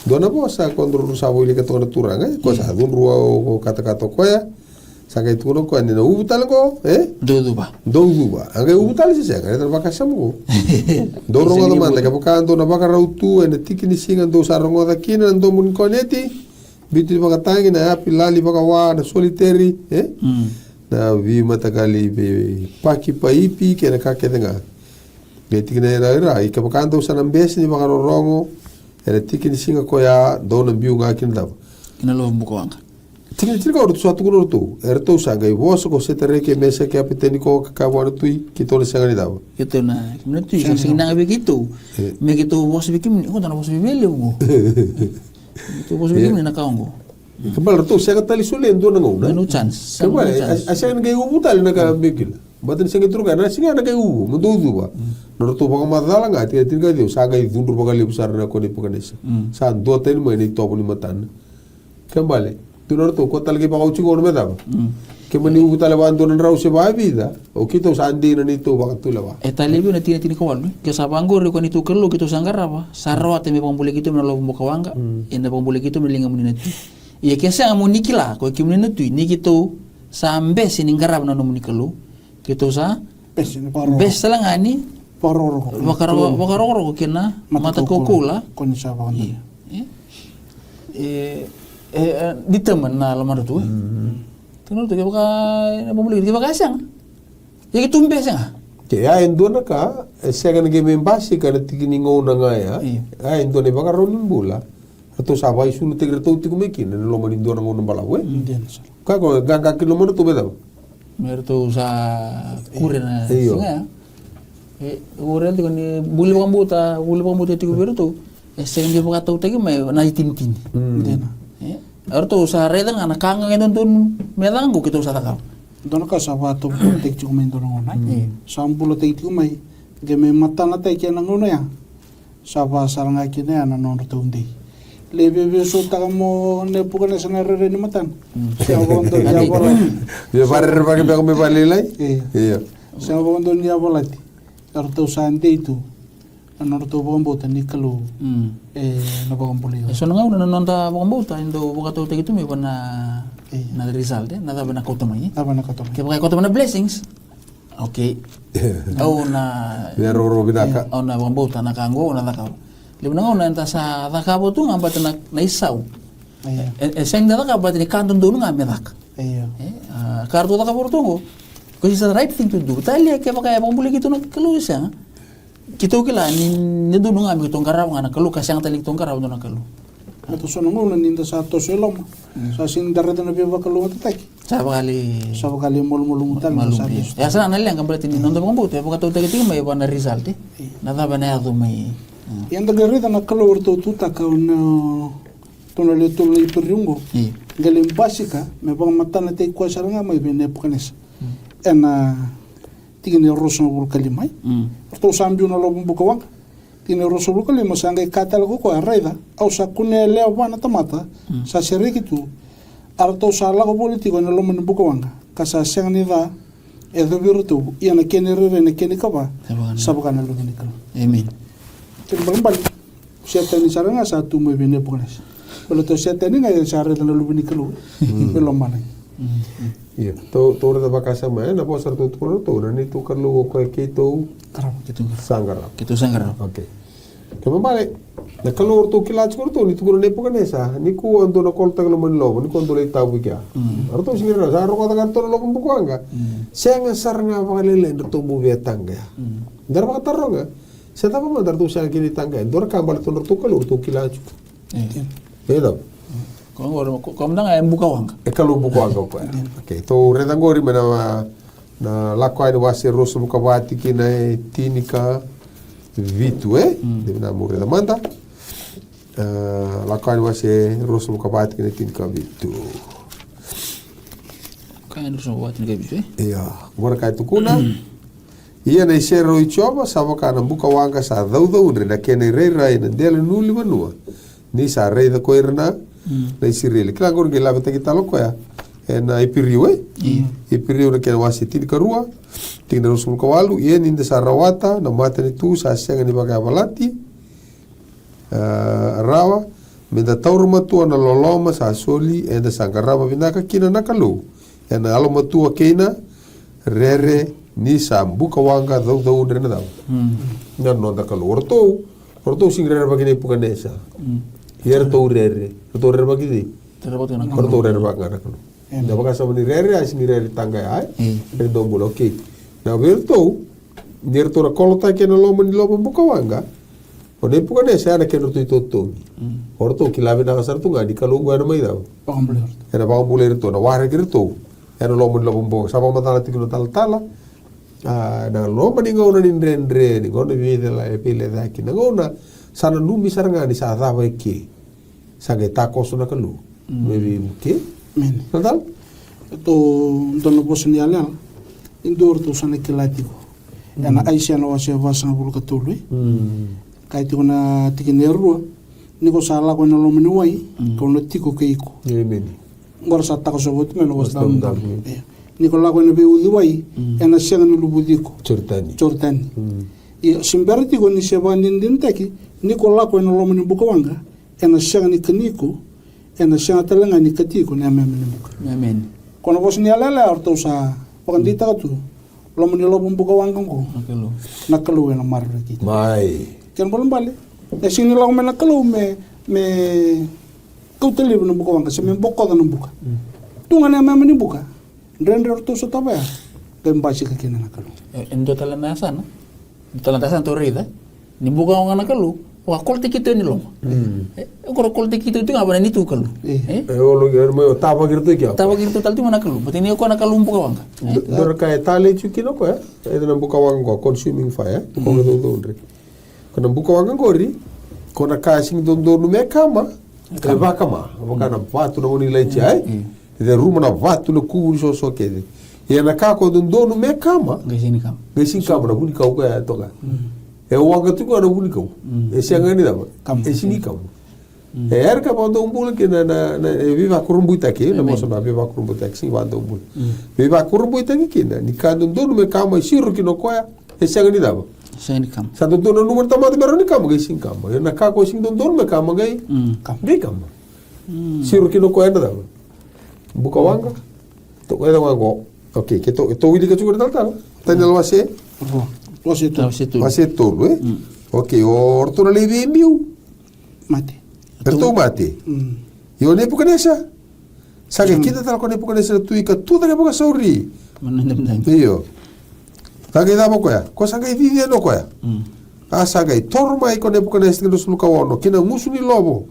[SPEAKER 1] Dona po sa kontrol sa buli ka to na turang ko sa dun ruwa ko kata-kata ko ya. Sa kay tuno ko ani na ubutal ko,
[SPEAKER 3] dulu ba
[SPEAKER 1] Dogu ba. Ang kay ubutal siya kay na pakasa mo. Doro nga naman ka pakanto na baka rautu en tikini singan do sa rongo da kina ndo mun koneti. Bitu baka tangi na pilali baka wa na solitary, na vi matakali be paki paipi ke na kaketenga be tikina era i ka pakanto sa nambes ni baka rongo era tikini singa ko ya do na biu nga kin daw
[SPEAKER 3] kina lo buko angka
[SPEAKER 1] tikini tirka ur suatu kuno tu era to sa gai boso ko setere ke mesa ke apiteni ko kakawano tui kito na sangani daw
[SPEAKER 3] gitu nah kemudian tuh yang sinang begitu begitu bos bikin aku tanah bos bibeli gua itu bos bikin nak kau gua
[SPEAKER 1] kembal to sa katali sulen do na ngona
[SPEAKER 3] no chance
[SPEAKER 1] kembal asya nga ubutal na ka bigil batin singa truga na singa na kay ubu mududu ba no to baka madala nga ti tinga dio sa gai dundur baka libsar na ko ni paganes sa do ten mo ni to ni matan kembali tu no to ko talgi baka uchi ko me daba ke mani ubutal ba ando na raw se ba vida o kito sa andi na nito baka tulawa
[SPEAKER 3] talibi na tini kawal ke sabanggo ri ko ni tukelo kito sanggar apa sarwa te me pambule kito na lo mbokawanga ina pambule kito me linga munina tu iya kesa munikila ko kimnina tu ni kito sambe siningarab na munikelo kito sa
[SPEAKER 2] Pes ni paro.
[SPEAKER 3] bes salangani
[SPEAKER 2] Paro.
[SPEAKER 3] bakaro ko kina mata ko kula
[SPEAKER 2] Kon sa ba.
[SPEAKER 3] iya di teman na lamar tu tunur tu baka pambule kito baka sang ya kito mbesa
[SPEAKER 1] ke ya endo na ka sa kan ge membasi ka na tikini ngona nga ya ay endo ni baka ronin bula ato sa bay sunu tigre to tikumekin na lo manindo na ngona balawe
[SPEAKER 2] Indian sa.
[SPEAKER 1] ka ko gaga kilometro to bedaw
[SPEAKER 3] mer tu sa kuren na
[SPEAKER 1] Iyo.
[SPEAKER 3] singa kuren tu ni buli pambuta ti kuber tu sen dia baka tau tagi mai na tin
[SPEAKER 2] Indian.
[SPEAKER 3] tu sa reda ngana kanga ngendon tun medangu kita sa takau
[SPEAKER 2] Dono ka sa ba to tek chu men dono ngona. Sambulo tek chu mai. Ge me mata na tek na ngona ya. Sa ba saranga kine ana non to undi. Lebe be so ta mo ne pukane sa na re ni matan. Sa bondo ya bola.
[SPEAKER 1] ya pare pake be me balilai iya
[SPEAKER 2] Sa bondo ya bola ti. Arto sa ande itu. Ano to bombo tan ni kalu. Na bombole.
[SPEAKER 3] so nga una nonta pambuta indo baka tau tagi tu me na result na da na kota mai
[SPEAKER 2] Taba na kato.
[SPEAKER 3] ke baka kota na blessings okay au na
[SPEAKER 1] ya roro binaka
[SPEAKER 3] au na pambuta na kango na takau libu na una enta sa takabo tu ngamba na isau
[SPEAKER 2] Iya.
[SPEAKER 3] seng da takabo ni kanton dulu nga medak
[SPEAKER 2] Iya.
[SPEAKER 3] kartu takabo tungo because it's the right thing to do tali ke baka pambuli gitu na kalu siya kita kila ni dulu nga mi tongkaraw nga na kalu kasyang tali tongkaraw do na kalu
[SPEAKER 2] Ato so ngona ninda sa to selom. Sa sindar na biya kalu matatay.
[SPEAKER 3] sa bakali
[SPEAKER 2] Sa kali mol-mol mutal na sa
[SPEAKER 3] malum ya sana na lang kambal tini nondo pambuto ya baka tau tagi may na result na da na yado may
[SPEAKER 2] Yang tergerita nak keluar tu tak kau na tunali tuli perjunggo. galing basika me bang matana te kwa saranga mai bene pukanes ena tigini roso bul kalimai to sambiu na lobum bukawang tini roso bul kalima sanga katal ko arraida au sa kune leo bana tamata sa serikitu arto sa lago politiko na lomun bukawanga kasa sengni da edo birutu iana kenere ne kenikaba sabakana lobini kal
[SPEAKER 3] amen
[SPEAKER 2] timbal setani saranga sa tu mai bene pukanes Kalau tu setani ngai sare na lobini kal belum mana
[SPEAKER 1] Iya, to ora da bakasa mai na posar to ni tu karlu ko ke to
[SPEAKER 3] karap gitu
[SPEAKER 1] sangara.
[SPEAKER 3] gitu sangara
[SPEAKER 1] Okay. Kama bale na kalor to kilach ko to ni tu ne pokanesa ni ku ando na kolta kala man lobo ni kondo le tabu kya. Arto singira sa ro ko da to lobo buku anga. Senga sarnga bagalele to bu betanga. Dar ba tarronga. Seta ba dar to sa kini tanga. Dor kambal to kalor to kilach. Edo.
[SPEAKER 3] Kau menang ayam buka wang.
[SPEAKER 1] Kalau buka agak apa? Okay, to redangori mana na lakwa ini wasi rosu buka bati kina tinika vitu de na mure da manda. Lakwa ini wasi rosu buka bati kina tinika vitu.
[SPEAKER 3] Kaya rosu buka bati kina vitu
[SPEAKER 1] Iya, gora kai tu kuna. Ia na isero ichoba sabaka na buka wanga sa dau na kene reira ina dele nuli manua. Ni sa reida koirna. Na isirele kila ngor ngela beta kita loko ya na ipiriwe ipiriwe na kena wasi tin karua tin na rusul kawalu ye ninda sarawata na mata ni tu sa senga ni baga balati rawa menda taurma tu na loloma sa soli enda sangarama binaka kina nakalu na aloma tu kena rere ni sambuka wanga dau ndrena dau na no da kalu orto singrera bagine pukanesa Hier to rere bagidi.
[SPEAKER 3] Terdapat yang
[SPEAKER 1] Kor to rere bagara kono. Da baga sabani rere as ni rere tanga ai. Re dombolo okay. Na verto nir to rakolta ke no lomo ni lomo bukawanga. Ode pukane sa na ke no to to. Orto kilabe na kasar tunga di kalu gua na mai da.
[SPEAKER 2] Pangambler.
[SPEAKER 1] Era pangambler to na ware girto. Era lomo ni lomo bo sapa matala tikino tala. Na lomo ni ngona ni rendre ni ngona vide la epile da ki na ngona sana numi saranga ni sa dava ke saga tako sona kalu maybe ke
[SPEAKER 2] Men.
[SPEAKER 1] nadal
[SPEAKER 2] Itu dono bosni ala indoor tu sana kilatiko. Ana aisha na wase vasana bulu katului. Kai tu na tikinerua ni ko sala ko na lomini wai ko no tiko keiko.
[SPEAKER 1] amen
[SPEAKER 2] Ngor sa tako so bot men was dam dam. Ni ko la ko na be udi wai ana senga ni lubudiko.
[SPEAKER 1] certani
[SPEAKER 2] Jordan. I simberti ko ni sebandin din taki ni ko la ko na lomini bukawanga ena senga ni kaniko ena senga talanga ni katiko na memeni buka.
[SPEAKER 3] Amen.
[SPEAKER 2] Kono bos ni alala orto sa pakandita ka tu lomini lobum bukawanga ko
[SPEAKER 3] Nakalo.
[SPEAKER 2] nakalu na marra ki.
[SPEAKER 1] mai
[SPEAKER 2] Ken bolon bale. E sini la ko me nakalu me kauteli no bukawanga se me bokko da no buka. Tunga na memeni buka. Rendre orto so tabaya. Kembasi ka kina nakalu.
[SPEAKER 3] Endo talantasan. Talantasan to rida. Ni buka wang nakalo. Wah kolte kita ni lomo. Kalau kolte kita itu ngapa ni tu kalau?
[SPEAKER 1] olo ger mo tava girto kya
[SPEAKER 3] Tawa gitu tal tu mana kalau? Berarti ni aku nak kalau buka wang.
[SPEAKER 1] dor kai tale chukino ko e na bukawanga ko consuming fire ko do ndre kana bukawanga gori kona kasing don no me kama e ba kama kana vatu no ni leche ai de ruma na vatu no kuri so kede e na ka ko don no me kama
[SPEAKER 3] Di sini kam.
[SPEAKER 1] Gesi kama na buni kau ka to ka e wanga tu ko na buni kau e senga ni da e sini kau e er ka ba do umbul ke na viva kurumbuita ke na mosa ba viva kurumbuita ke sing ba do umbul viva kurumbuita ke na ni ka don no me kama siru ki no ko ya e senga ni da
[SPEAKER 3] Saya ni kam.
[SPEAKER 1] sa don no numero tamate bero ni kama ge sing kama e na ka ko sing don me kama ge ge kama siru ki no ko ya da buka wanga to ko da wango okay ke to wili ka chukur tal tanal wase
[SPEAKER 2] Was itu
[SPEAKER 3] Tahu situ.
[SPEAKER 1] wase tolu okay orto na levi miu
[SPEAKER 2] mati.
[SPEAKER 1] perto mate yo ne pukanesa saga kita tal ko ne pukanesa tu ika tu da boka sauri
[SPEAKER 3] Mana ni?
[SPEAKER 1] iyo saga da boka ya ko saga vivi no ko ya saga torma ko ne pukanesa ke luka wono kina musu ni lobo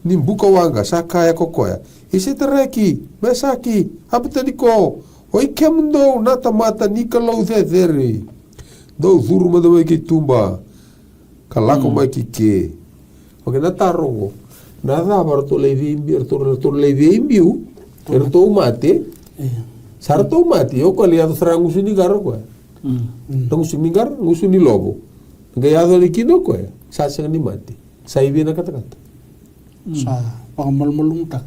[SPEAKER 1] ni buka wanga saka ya kokoya isi tereki mesaki apetani ko oi kemundo nata mata ni kalau dere do zuru ma do ki tumba kalako mai ki ke oke na tarongo Nada para tu levei imbiu. Erto mate. Sarto mate. Eu aliado será ngusuni garo ko. Ngusuni gar, ngusuni lobo. Gayado likino ko. Sa ni mate. Sa ibi na kata-kata.
[SPEAKER 2] Sa pangamal-malung tak.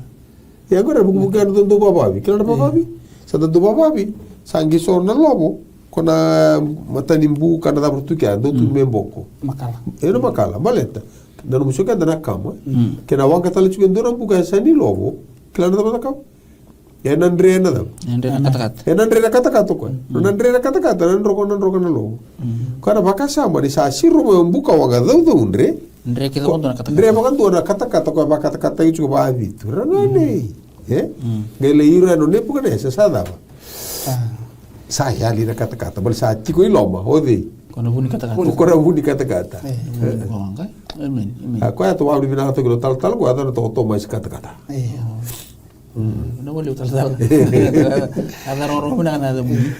[SPEAKER 1] Ya agora bukan do bababi. Kila bababi. Sa do bababi. Sangi sor na lobo. Kona matanimbu kana da português do tu memboko.
[SPEAKER 2] Makala.
[SPEAKER 1] Era makala, baleta. Dan musuka dana kama. Kena wang kata lecu gendora buka sani lobo. Kila da kau. Ya nandre na da.
[SPEAKER 3] Kata-kata.
[SPEAKER 1] Ya nandre na kata-kata ko. Nandre na kata-kata nan roko na lobo. Kana baka sama di sa siru membuka wang da undre.
[SPEAKER 3] Ndre kita kon na kata-kata.
[SPEAKER 1] Ndre baka na kata-kata ko baka kata-kata itu ko ba vitu. Ranane. Gele ira no ne puka ne sa sada ba. Saya ali na kata-kata, bal sa tiko iloma, odi.
[SPEAKER 3] Kono buni kata-kata.
[SPEAKER 1] Kora buni kata-kata.
[SPEAKER 3] Kongkai. Amen.
[SPEAKER 1] Aku ya tuwa bina kata kilo tal gua ada to mais kata-kata.
[SPEAKER 3] Ano boleh tal. Ada orang bina kana ada buni.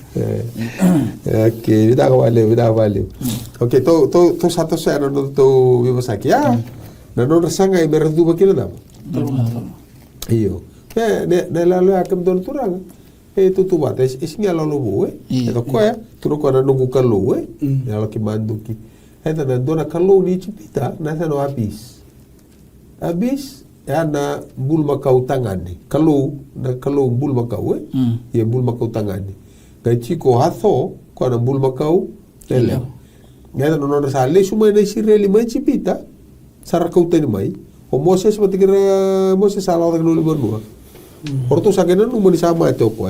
[SPEAKER 1] Oke, vida vale. Oke, to satu saya no to vivo aqui. Na no rasanga e berdu bakila da. Iyo. Ne la akam don turanga. Tu bata isinya lo lobo eta ko ya tu ko na nungu kalo ya lo ki manduki eta na dona kalo ni chipita na sa no abis ya na bul makau tangani kalo na kalo bul makau ya bul makau tangani ga chiko hatho ko na bul makau ele ya no no sa le suma na sireli mai chipita sar kau tani mai o Moses batikira Moses ala da no libernua Orto sakena no mani sama itu ko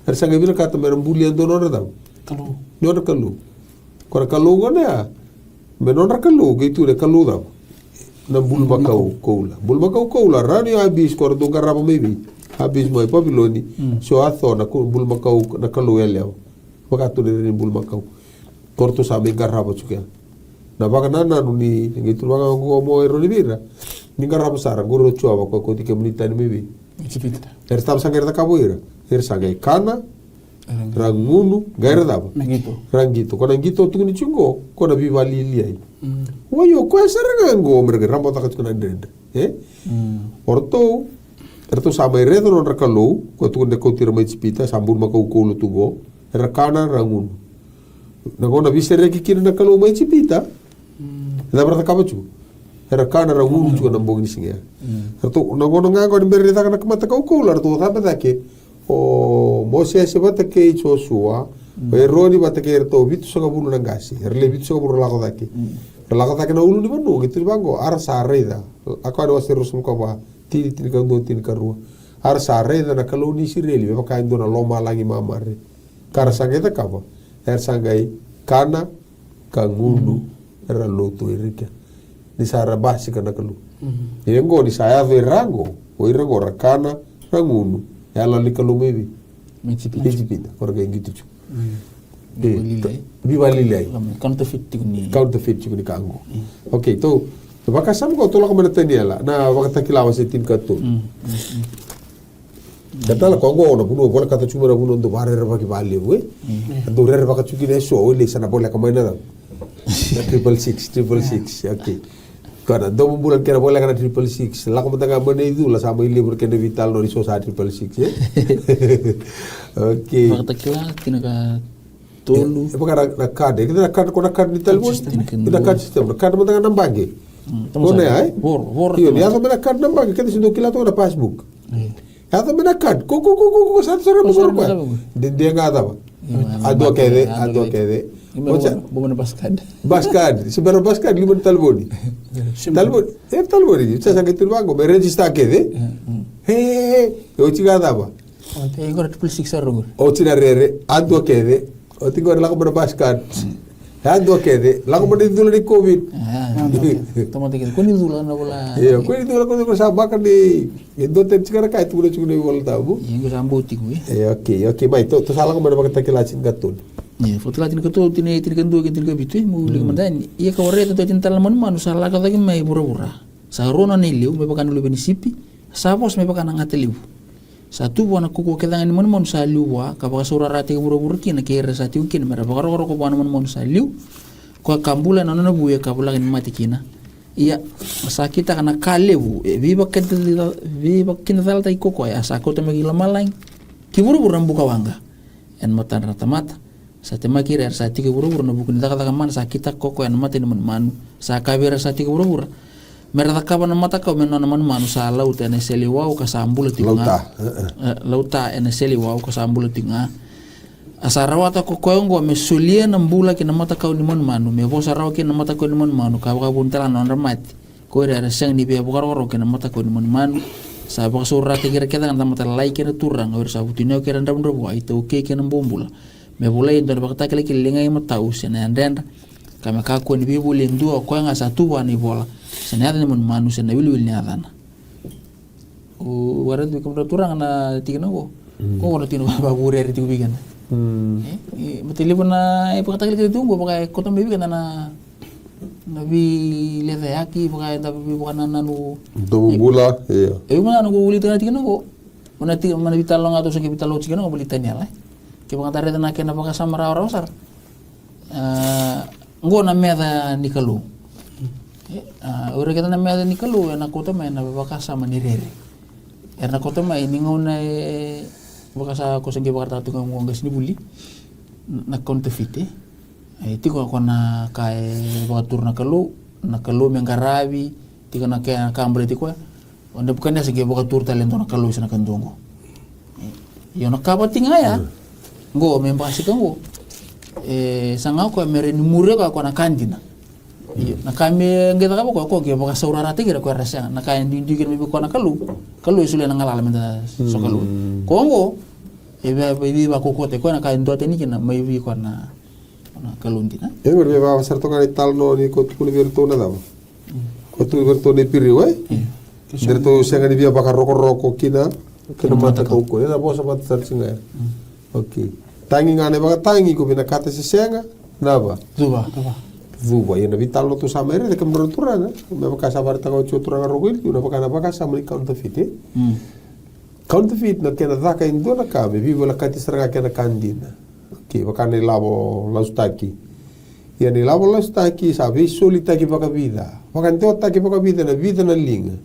[SPEAKER 1] Har sanga bila kata merembuli ando nora dam.
[SPEAKER 2] Kalau
[SPEAKER 1] Nora kalu. Kora kalu gona. Menora kalu gitu de kalu dam. Na bul makau koula. Bul makau koula rani habis kora do garapa mebi. Habis mai Babiloni. So atho na bul makau na kalu eleo. Wakatu de bul makau. Korto sabe garapa juga. Na baka nana ni gitu baka ngo ero libira. Ni garapa sara guru chua ko tike menita ni mebi.
[SPEAKER 3] Chipita.
[SPEAKER 1] Tam sangera da capoeira. Sangai kana, rangunu, gaira dava. Rangito. Kona ngito tu ni chungo, kona viva liliai. Wayo ko sarangango merga rambota ka tukuna ndende. Orto sama redo non rakalo, ko tu ne ko tira mai chipita sambur makau ko lu tugo, kana rangunu. Nagona visere ki kina nakalo mai chipita. Da berta kabachu. Kana rangunu chu na mbogni singa. Orto nagona ngago ni berita kana kamata ko ko lar to ta ke o Moses bata ke Joshua o Eroni bata ke erto vitu soga bulu nangasi erle vitu soga bulu lako dake lako dake na ulu ni banu gitu bango ar sareda aku ada wasir rusum ko ba tini ka do tini ka rua ar sareda na kaloni sireli be ka indona loma langi mamare kar sangeta ka ba sangai kana kangundu era lotu erika ni sara basi kana kalu yengo ni saya verango o irango rakana rangundu ya la likalu mebi Mechipita korga gitu cu viva lilai
[SPEAKER 3] Counterfeit tikuni
[SPEAKER 1] kango oke to baka sam ko tolak meneteni ala na baka takilawa setin katu katala kongo na buno bola kata cuma na buno ndo bare baki bali we ndo re baka cuki ne so le sana bola kamaina da 666 oke Karena dua bulan kena boleh kena 666. Laku betanga mana itu lah sama ini berkena vital no riso 666 ya. Oke.
[SPEAKER 3] Fakta kila tina tolu.
[SPEAKER 1] Apa kana kad? Kita kad kona kad di telepon. Kita kad sistem. Kad betanga nambang. Kona ya?
[SPEAKER 3] Bor.
[SPEAKER 1] Iya, dia sama kad nambang. Kita sudah kila tu ada passbook. Ya sama kad. Kok satu besar apa? Dia nggak ada. Ado kede.
[SPEAKER 3] Bagaimana
[SPEAKER 1] Baskad, sebenarnya baskad lima talboni. Talboni. Saya sakit bango, meregister kede. O chiga daba.
[SPEAKER 3] Agora 666 arungur.
[SPEAKER 1] O china rere, ado kede. O tinggal laku pada baskad. Ado kede, laku pada itu di COVID.
[SPEAKER 3] Tama tinggal. Kau ni dulu na bola.
[SPEAKER 1] Iya, kau ni dulu kau sabakan di. Itu tercikar kait tu boleh cuma bola tahu.
[SPEAKER 3] Yang kau sambuti kau.
[SPEAKER 1] Oke, baik. Tu salah kau pada pakai takilacin katun.
[SPEAKER 3] Ya, foto latin ketua tini kan dua kan bitu mu lihat mana iya kau rete tu cinta lemon manu salah kau lagi mai pura-pura sarona niliu mai pakai nulu benisipi sapos mai pakai nangat liu satu buana kuku ketangan mon mon saliu wa kapag sura rati pura-pura kina kira satu kina mereka pakai rokok buana mon saliu kau kambulan nana buaya kapulangin mati kina Ia sa kita kana kalevu viva kinadal tai koko ya sa kota magila malaing kiburu-buru na buka wanga en matan ratamata sa tema kira sa tiki buru-buru na buku nidaka man sa kita koko en mata ni manu sa kabira sa tiki buru-buru merata kaba na mata kau menona manu sa laut en seli wau ka sambula tinga lauta en seli wau ka sambula tinga asarawata ko koyongo me sulie na mbula ki na mata kau ni manu me bosa raw ki na mata kau ni manu ka ba buntala na ramati ko era sang ni be bukaro ki na mata kau ni manu sa ba surra te kira kita na mata lai ki na turang or sa butino ki na ndam ro ai to ke ki na bombula me bulai ndon ba ta kele ki lenga mata usena ndenda kama ka ko ni be buli ndu ko nga sa tuwa ni bola sena ni manu sena wil ni adana o warat bi ko turang na tigno ko ko tino ba bure ri tibigan Betul pun na ipakatagil kita tunggu pakai kota bibi kan na nabi lete yaki pakai tapi bukan nanu
[SPEAKER 1] Tumbulah, iya.
[SPEAKER 3] Mana nanu uli tengah tiga nunggu mana bitalong atau sakit bitalong cikan nunggu beli tanya lah kita pakatari tanah kena pakai sama rawa sar nggak namanya nikalu orang kita namanya nikalu enak kota main nabi pakai sama nirere enak kota main ini nggak baka sa ko sangge bakar tatu ngong gas ni buli na counterfeit ti ko na kai batur na kalu men karabi ti ko na ka kambre ti ko onda bukan sangge batur talento na kalu sana kanjongo yo na kapati ngaya ngo men pasi kango sanga ko mere ni mure ko na kandina na kami ngeta ka ko ke baka saurara ti kira ko rasa na kai ndi mi ko na kalu isule na ngalala menta so kalu kongo ibi ba ko te ko na kai ndo te ni kina mai bi ko na kalundi na
[SPEAKER 1] Berbe ba sarto kan italno ni ko tu virtu na daw ko tu virtu ni piri we virtu senga ni bia baka roko kina mata ko na bosa bat sar singa okay tangi ngane baka tangi ko bina kata se senga na ba Zuba ya nabi talo tu sama ere de kembro turanga me baka sabar ta ko turanga rogil una baka sama ni counterfeit counterfeit na kena daka indona ka me vivo la kati saranga kena kandina okay baka ne lavo laustaki ya ne lavo laustaki sabe solita ki baka vida baka ndota ki baka vida na linga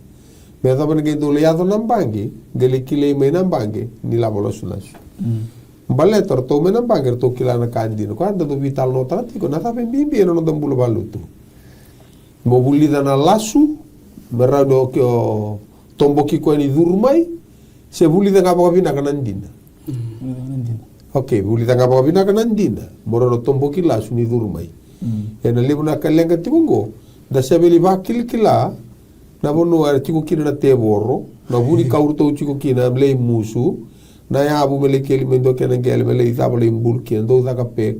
[SPEAKER 1] me da bana gendo le yado nambangi gele kile me nambangi ni lavo laustaki Balle torto mena banger to kilana kandino quando do vital no tati ko nata ben bimbi no dambulo balutu mo bulida na lasu merado ke tombo ki ko ni durmai se bulida ngapa bina kanandina okay bulida ngapa bina kanandina moro tombo ki lasu ni durmai ena libuna kalenga tibungo da sebeli bakil kila na bonu ar tiko kina na teboro na buni kaurto tiko kina mlei musu na ya abu mele keli mendo kena gel mele itaba le mbul ki ndo da kapek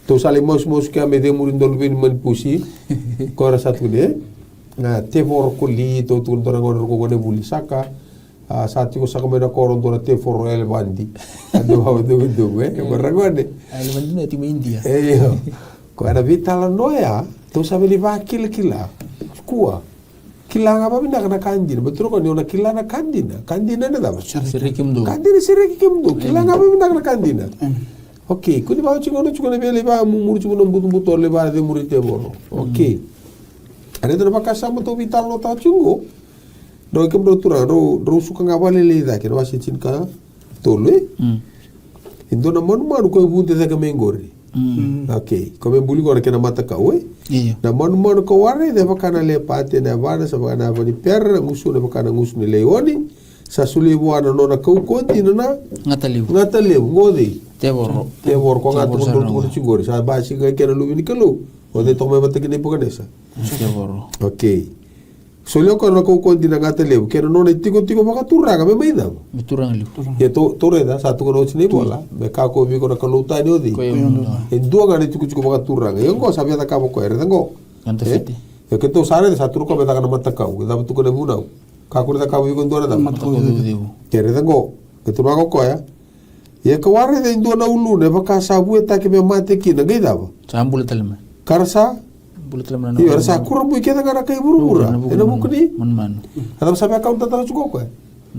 [SPEAKER 1] to sale mos ka me de murin dol bin man pusi ko ra satu de na te for ko li to tu ndo ngor ko ne buli saka sati ko saka me na ko ndo te for el bandi ando ha do we ko ra gode
[SPEAKER 3] el bandi no ti me India
[SPEAKER 1] ko ana vitala noya to sabe li va kila kuwa kila ngapa bina kana kandina betul ko ni ona kila na kandina na dapat
[SPEAKER 3] sirikimdu
[SPEAKER 1] kila ngapa bina kana kandina okay kuni ba chungo bele ba mumur chungo mbuto le ba de murite boro okay ada tu ba kasama to vital no ta chungo do ke tura ro suka ngapa le da ke wasi cinka tole indo na manu ko bunte da ke mengori okay kome buli ko na mata ka we na manu ko ware de bakana le pate na vana sa bakana bani per ngusu na bakana ngusu ni leoni sa suli buana no na ko konti na ngataliu ngodi te bor ko ngatu ko chigori sa ba si ga kena lubini kalo o de to me bata kini pokanesa
[SPEAKER 3] te bor
[SPEAKER 1] okay suli ko na ko konti na ngataliu kena no tiko baka turanga me maida
[SPEAKER 3] turanga liu
[SPEAKER 1] ya to reda satu ko chini bola me ka ko bi ko na kaluta ni odi en dua ngani tiko baka turanga yo ko sabia ta ka ko ere ngo
[SPEAKER 3] counterfeit
[SPEAKER 1] ya que to sare de satu ko beta kana mata ka u da tu ko ne buna ka ko da ka bi ko ndora da ere ngo que tu ko ko ya ye ko ware de ndo na ulu ne baka sabu eta ke me mate ki na gaida ba
[SPEAKER 3] sambul telme
[SPEAKER 1] karsa
[SPEAKER 3] bulutlem na
[SPEAKER 1] iyo sa kurang bu ke da kana kai buru-buru ena bukni
[SPEAKER 3] man
[SPEAKER 1] ada sabe account ta chuko ko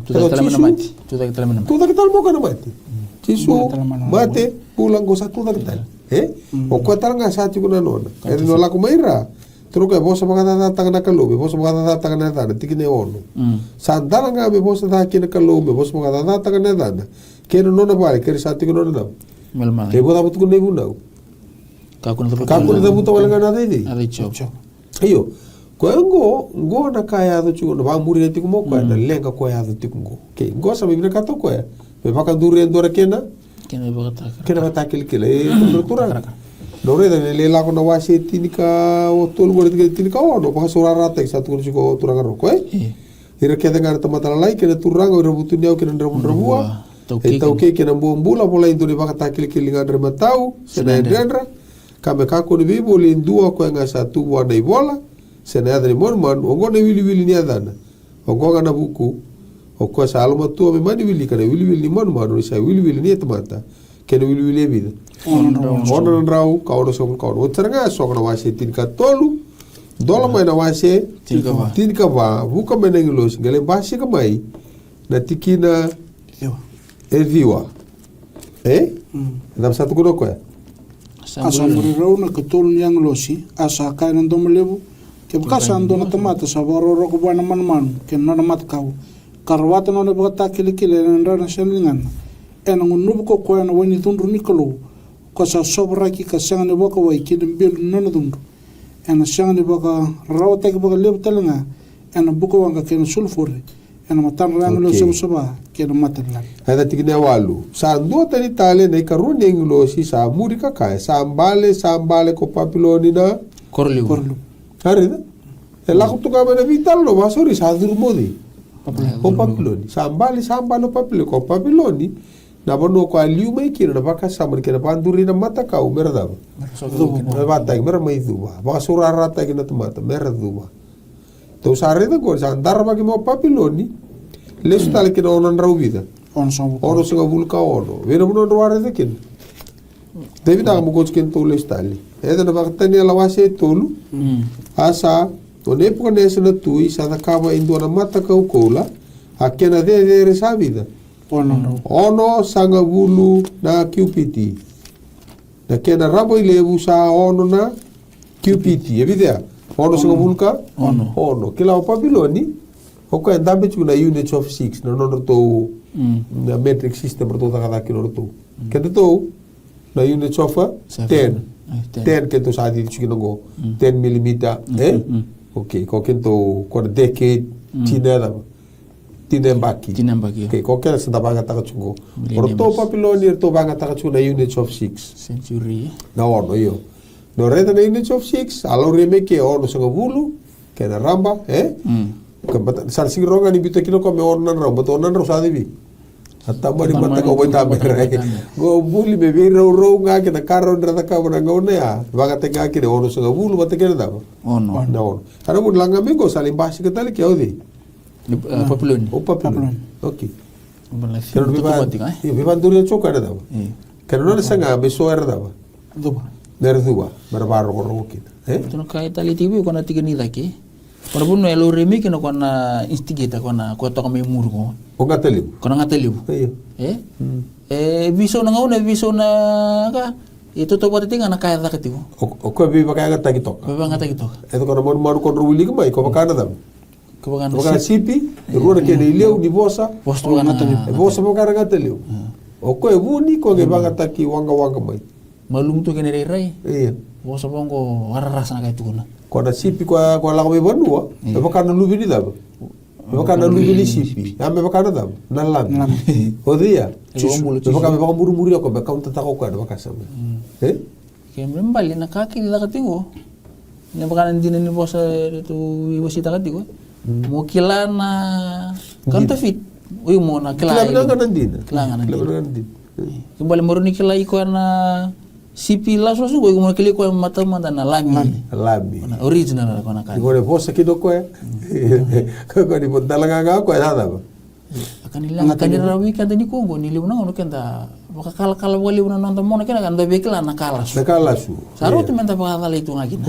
[SPEAKER 3] tu da telme na mati tu da telme na
[SPEAKER 1] tu da tal mo kana mati tisu mate pulang go sa tu da tal o ko tal nga sa ti ko na nona eri no la ko maira Troka bosa makatatatangan na kalo, bosa makatatatangan na dana, tikine ono. Sandala nga be bosa takina kalo, bosa makatatatangan na dana. Keno nona bale, keri sati ko nona dam.
[SPEAKER 3] Malma.
[SPEAKER 1] Kaya bota butuko na ibundaw.
[SPEAKER 3] Kakuna
[SPEAKER 1] tabuta wala nga na dede.
[SPEAKER 3] Ada chop.
[SPEAKER 1] Ayo, ko ngo na kaya do chugo na ba muri na tikumo ko na lenga ko ya do tikungo. Ke ngo sa bibina kato ko ya. Be baka dure ndora kena.
[SPEAKER 3] Kena bakata.
[SPEAKER 1] Kena kata kile temperatura. Dore da le la ko na wase tinika o tol gore tinika o no baka sura rata satu ko chugo turanga ro ko ira keda ngara tamata lai kena turanga ira butunya o kena ndra Tau ke kena mbula bola indone baka takil kilinga ndra matau sena ndra kame kako ni bibo le ndua ko nga satu wana ibola sena adri morman ongo ne wili ni adana ongo ngana buku o ko sa alma tu me mani wili kana wili ni morman o sa wili ni tamata kena wili vida ono ndrau ka oro so ka oro teranga so kana wase tin ka tolu dola mai na wase tin ka va buka menengilos ngale basi ka mai na tikina Eviwa. Dam satu kudo ko ya.
[SPEAKER 2] Asa murirau na ketol yang losi asa kainan domelebu ke bekasa andona tomata sabaro roko bana man ke nona mat kau karwata nona bata kile na shenlingan ena ngunubu ko na wani tundu nikolo ko sa sobra ki ka sangane boka wai kidin bil nona dundu ena sangane boka rawata ki boka lebu talanga ena buko wanga ken sulfure ena matan ranglo soba kena matalan
[SPEAKER 1] ada tikine walu sa ndo tani tale nei karune nglo si sa murika kai sambale ko papiloni na
[SPEAKER 3] korlu
[SPEAKER 1] arida ela kutuka bana vital lo basori sa durmodi ko papiloni sambale ko papiloni na bono ko aliu mai kira na baka samar kira panduri na mata ka umerda na bata mer mai duba basura rata kina tomata mer duba to sareda ko sa andar bagi mo papiloni lesu tale kina onan rawida ono singa vulka ono vena muno ndware dekin devi da mo coach ken to lesu tale eda na bakatani ala wase tolu asa to ne po ne sena tu isa da kava indo na mata ka ukola akena de resavida ono sanga vulu na QPT na kena rabo ile busa ono na QPT evidea ono sanga vulka ono kila o papiloni oko endambe chuna units of 6 no to na metric system to ta kilo to kete to na units of 10 kento sa di chuna go 10 mm okay ko kento ko decade tinembaki okay ko kela sa baga ta chungo to papiloni to baga ta chuna units of 6
[SPEAKER 3] century
[SPEAKER 1] na ono yo no reda na units of 6 alo remeke ono sanga vulu kena ramba Sar sironga ni bito kilo kome onan ramba to onan rosa devi. Hatta mari mata ko boy tabe rai. Go buli be be ro nga ke na karo ndra ka bona ngone ya. Baga te nga ke ono so bulu mata ke da. Ono. Na ono. Ana mun langa me go salim basi ke tali ke odi.
[SPEAKER 3] Papiloni.
[SPEAKER 1] O papiloni. Okay. Kero viva duri choka da. Kero no sanga be so er da.
[SPEAKER 2] Duba.
[SPEAKER 1] Der duba. Barbaro ko ro kin.
[SPEAKER 3] Tuno kai tali tibi ko na tigani laki. Para pun elo remi kena kona instigate kona kota kami murgo.
[SPEAKER 1] O ngataliu.
[SPEAKER 3] Kona ngataliu.
[SPEAKER 1] Iya.
[SPEAKER 3] Biso na ngauna biso na ka. Itu to pati tinga na kaya ta ketigo.
[SPEAKER 1] O ko bi baka ngata gitok.
[SPEAKER 3] Ba ngata gitok.
[SPEAKER 1] Eto kono mon kon ruwili ko mai ko baka na dam.
[SPEAKER 3] Ko
[SPEAKER 1] baka sipi, ruwa ke ni leu di bosa.
[SPEAKER 3] Posto ngata.
[SPEAKER 1] Bosa baka ngataliu. O ko e buni ko ge baka taki wanga mai.
[SPEAKER 3] Malum to kene rai.
[SPEAKER 1] Iya.
[SPEAKER 3] Bosa bongo ararasa na kaitu kuna.
[SPEAKER 1] Kona sipi kwa la ko banua e baka na lubi ni dab e baka na lubi ni sipi ame baka na dab na lam odia e baka me baka muru ko baka unta ta ko ka baka sama
[SPEAKER 3] ke mbali na kaki la katingo ne baka na din ni bosa to iwasita katigo mo kilana kanta fit uy mo na kilana
[SPEAKER 1] kilana din
[SPEAKER 3] kembali moroni kilai ko na sipi la so go mo kili ko mata na lami original ko na ka
[SPEAKER 1] ko bosa kido ko ko ni bodala nga ko ada ba
[SPEAKER 3] kanila rawi kan ni kongo ni liuna no kenda baka kala wali una nanda mo kena kan bekla na kalasu saro tu menta baka dala itu ngakina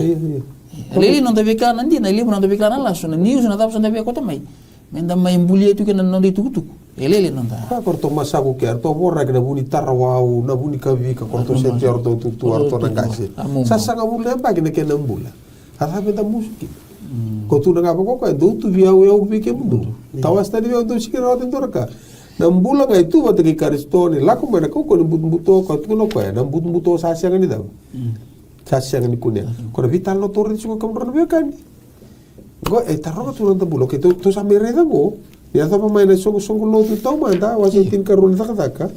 [SPEAKER 3] lili nanda bekla nandi na liuna nanda bekla na lasu na nius na tapos nanda bekla mai menda mai mbuli itu kena nanda itu elele nanda
[SPEAKER 1] korto masaku ke arto borra ke na buni tarawau na buni kavi ka korto senti arto tu arto na gase sasa nga bula ba ke na mbula Atabe da musiki. Ko tu nga ba ko ka do tu via o ke mundo. Tawas tadi via do sikira wa tentora ka. Nam bula nga itu ba tagi karistone la ko mena ko buto ko tu no ko nam buto sa sia ngani da. Sa sia ngani kunya. Ko vital no torre su ko ron be kan. Go tarro tu no bulo ke tu sa mere da go. Ya ta pa mai na so no tu tau manda wa tin karun taka.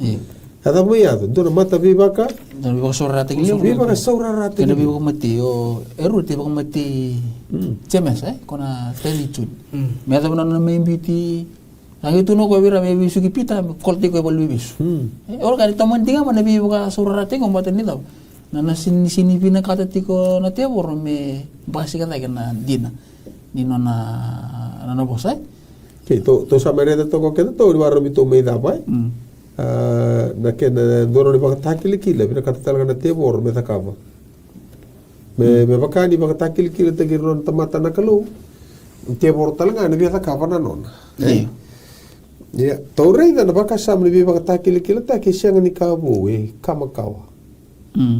[SPEAKER 1] Ada mo yado, dona mata viva ka.
[SPEAKER 3] Dan viva saurara te gilio.
[SPEAKER 1] Viva ka saurara te.
[SPEAKER 3] Kena viva mati o eru te viva mati. Cemes kona telitun. Me ada bana me inviti. Ang itu no ko vira me bisu ki pita kolti ko bal bisu. Or ka taman tinga mana viva ka saurara te ngomba ni daw. Na sini pina kata tiko na te bor me basi kata kena dina. Nino na bosa.
[SPEAKER 1] Ke to sa mereda to ko kena to waro mi to me da pai. Na kena doro ni baka takili kila bina kata talaga na tebor me takava me baka ni baka takili kila tagiron tamata na kalu tebor talaga na bia takava na nona ya tore na baka sam ni bia baka takili kila ta kisianga ni kabu kamakawa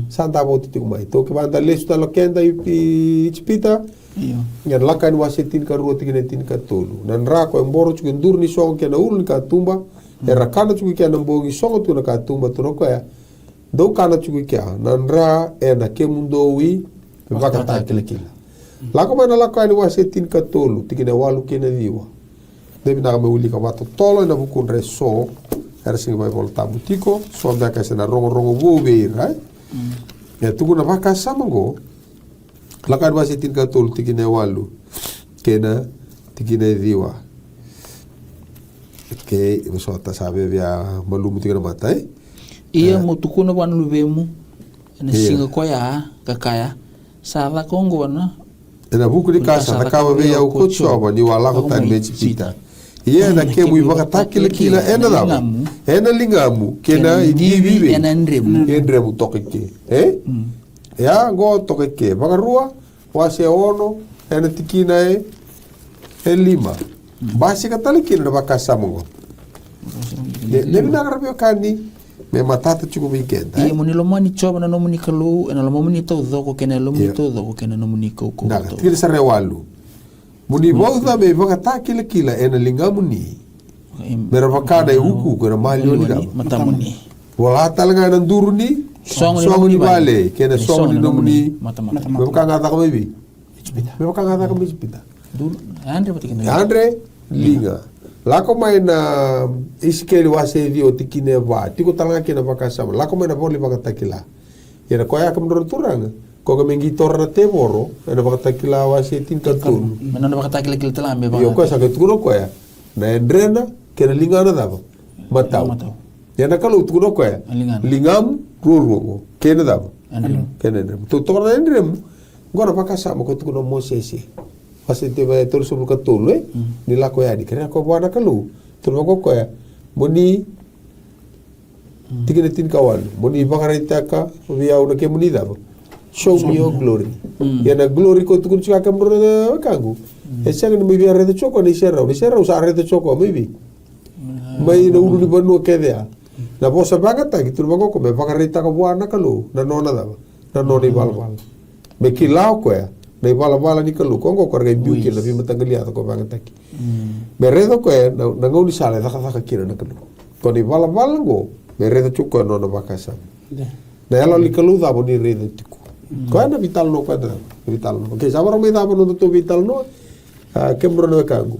[SPEAKER 1] santa boti tu mai to ke banda lesu talo kenda ichpita ya lakan wasitin ka ruoti kene tin ka tolu nan ra ko emboro chu ndur ni so ke na ulun ka tumba era kana chuki kia nambogi songo tu na katumba tu noko ya do kana chuki kia nanra na ke mundo wi vakata kila lako mana lako ani wasetin ka tolu tikine walu kene diwa debi na me uli ka wato tolo na bukun reso era singa bai volta butiko so da ka sena rongo wo be right ya tu na vaka samango lako ani wasetin ka tolu tikine walu kena tikine diwa que so ta sabe via malumu tigana mata
[SPEAKER 3] ia mutuku na wan luvemu na singa koya kakaya sala kongo na
[SPEAKER 1] na buku di casa na kawa be au kocho ba ni wala ko tan me chipita ia na ke mu baka takile kila ena da ena lingamu kena idivive
[SPEAKER 3] ena
[SPEAKER 1] ndremu tokeke ya go tokeke baka rua wase ono ena tikina lima basi katali kina baka samongo le mina garabio kani me matata chuko weekend
[SPEAKER 3] ia moni lo mani choba na no moni kalu na lo moni to doko kena lo moni to doko kena no moni ko
[SPEAKER 1] na tira sa rewalu moni boda me baka takile kila ena lingamu ni mera baka dai huku ko na malio ni
[SPEAKER 3] mata moni
[SPEAKER 1] wala talanga na nduru ni songo ni vale kena songo ni no moni
[SPEAKER 3] mata
[SPEAKER 1] me baka ngata ko bebi me baka ngata ko bispita
[SPEAKER 3] Andre pati kena
[SPEAKER 1] Andre linga lako mai na iskeli wase dio tikine va tiko talanga kena baka sama lako mai na boli baka takila ira koya kam dor turanga ko ga mengi torna te boro na baka takila wase tin katun
[SPEAKER 3] mena na baka takila kila talambe ba
[SPEAKER 1] yo ko sa keturo koya na endrena kena linga na dava matau ya na kalau tuno koya lingam rurugo kena dava kena tu torna endrem gora baka sama ko tuno mosese pasti tiba terus sebelum ketul ni lako ya di kena ko buana kalu terus ko ya moni tiga kawan moni bakarita ka via una ke moni dabo show me your glory ya na glory ko tukun chaka kamro kangu esa ni mi via rede choko ni serra usa rede choko maybe mai na ulu di banu ke dia na bosa banget ta gitu bako ko me bakarita ka buana kalu na nona dabo na nona bal me kilau ko ya na bala ni kalu kongo ko rega biu kila bi matangali ato ko banga taki meredo ko na ngoni sale daka kira na kalu ko ni bala go meredo chuko no na bakasa na yalo li kalu da boni redo tiku ko na vital no ko da vital no ke sabaro me da bono to vital no kembro no kangu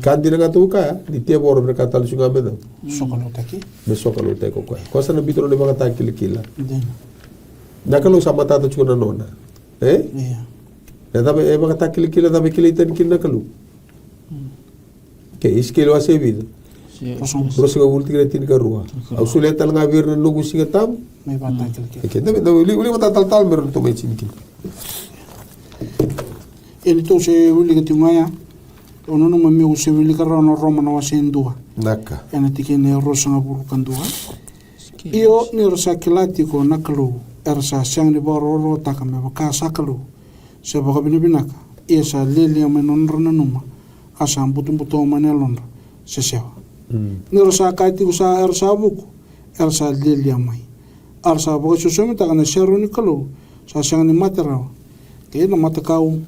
[SPEAKER 1] kandi na to ka di tie boro be katal sunga me da
[SPEAKER 2] sokalo taki
[SPEAKER 1] me sokalo te ko sa na bitro ne banga taki kila na kalu sama tata chuko na nona ya tapi baka takili kila tapi kilitan kila kalu ke iskelo ase vida terus ga ulti kila tin ka rua au suleta nga vir na nugu singa tam
[SPEAKER 2] me bata kila
[SPEAKER 1] ke tapi uli mata tal mer to me chinki
[SPEAKER 2] ele to se uli ka tingaya ono no me se uli ka rono roma na wasendua
[SPEAKER 1] naka
[SPEAKER 2] ena tikene rosa nga buru kandua io ni rosa kilati ko nakalu ersa sang ni bororo takame baka sakalu se baka binaka esa lele menon rona numa asa butu manelon se sewa ni rosa kaiti usa ersa buku ersa lele mai arsa baka susumi takana sero ni kalu sa sang ni matera ke na matakau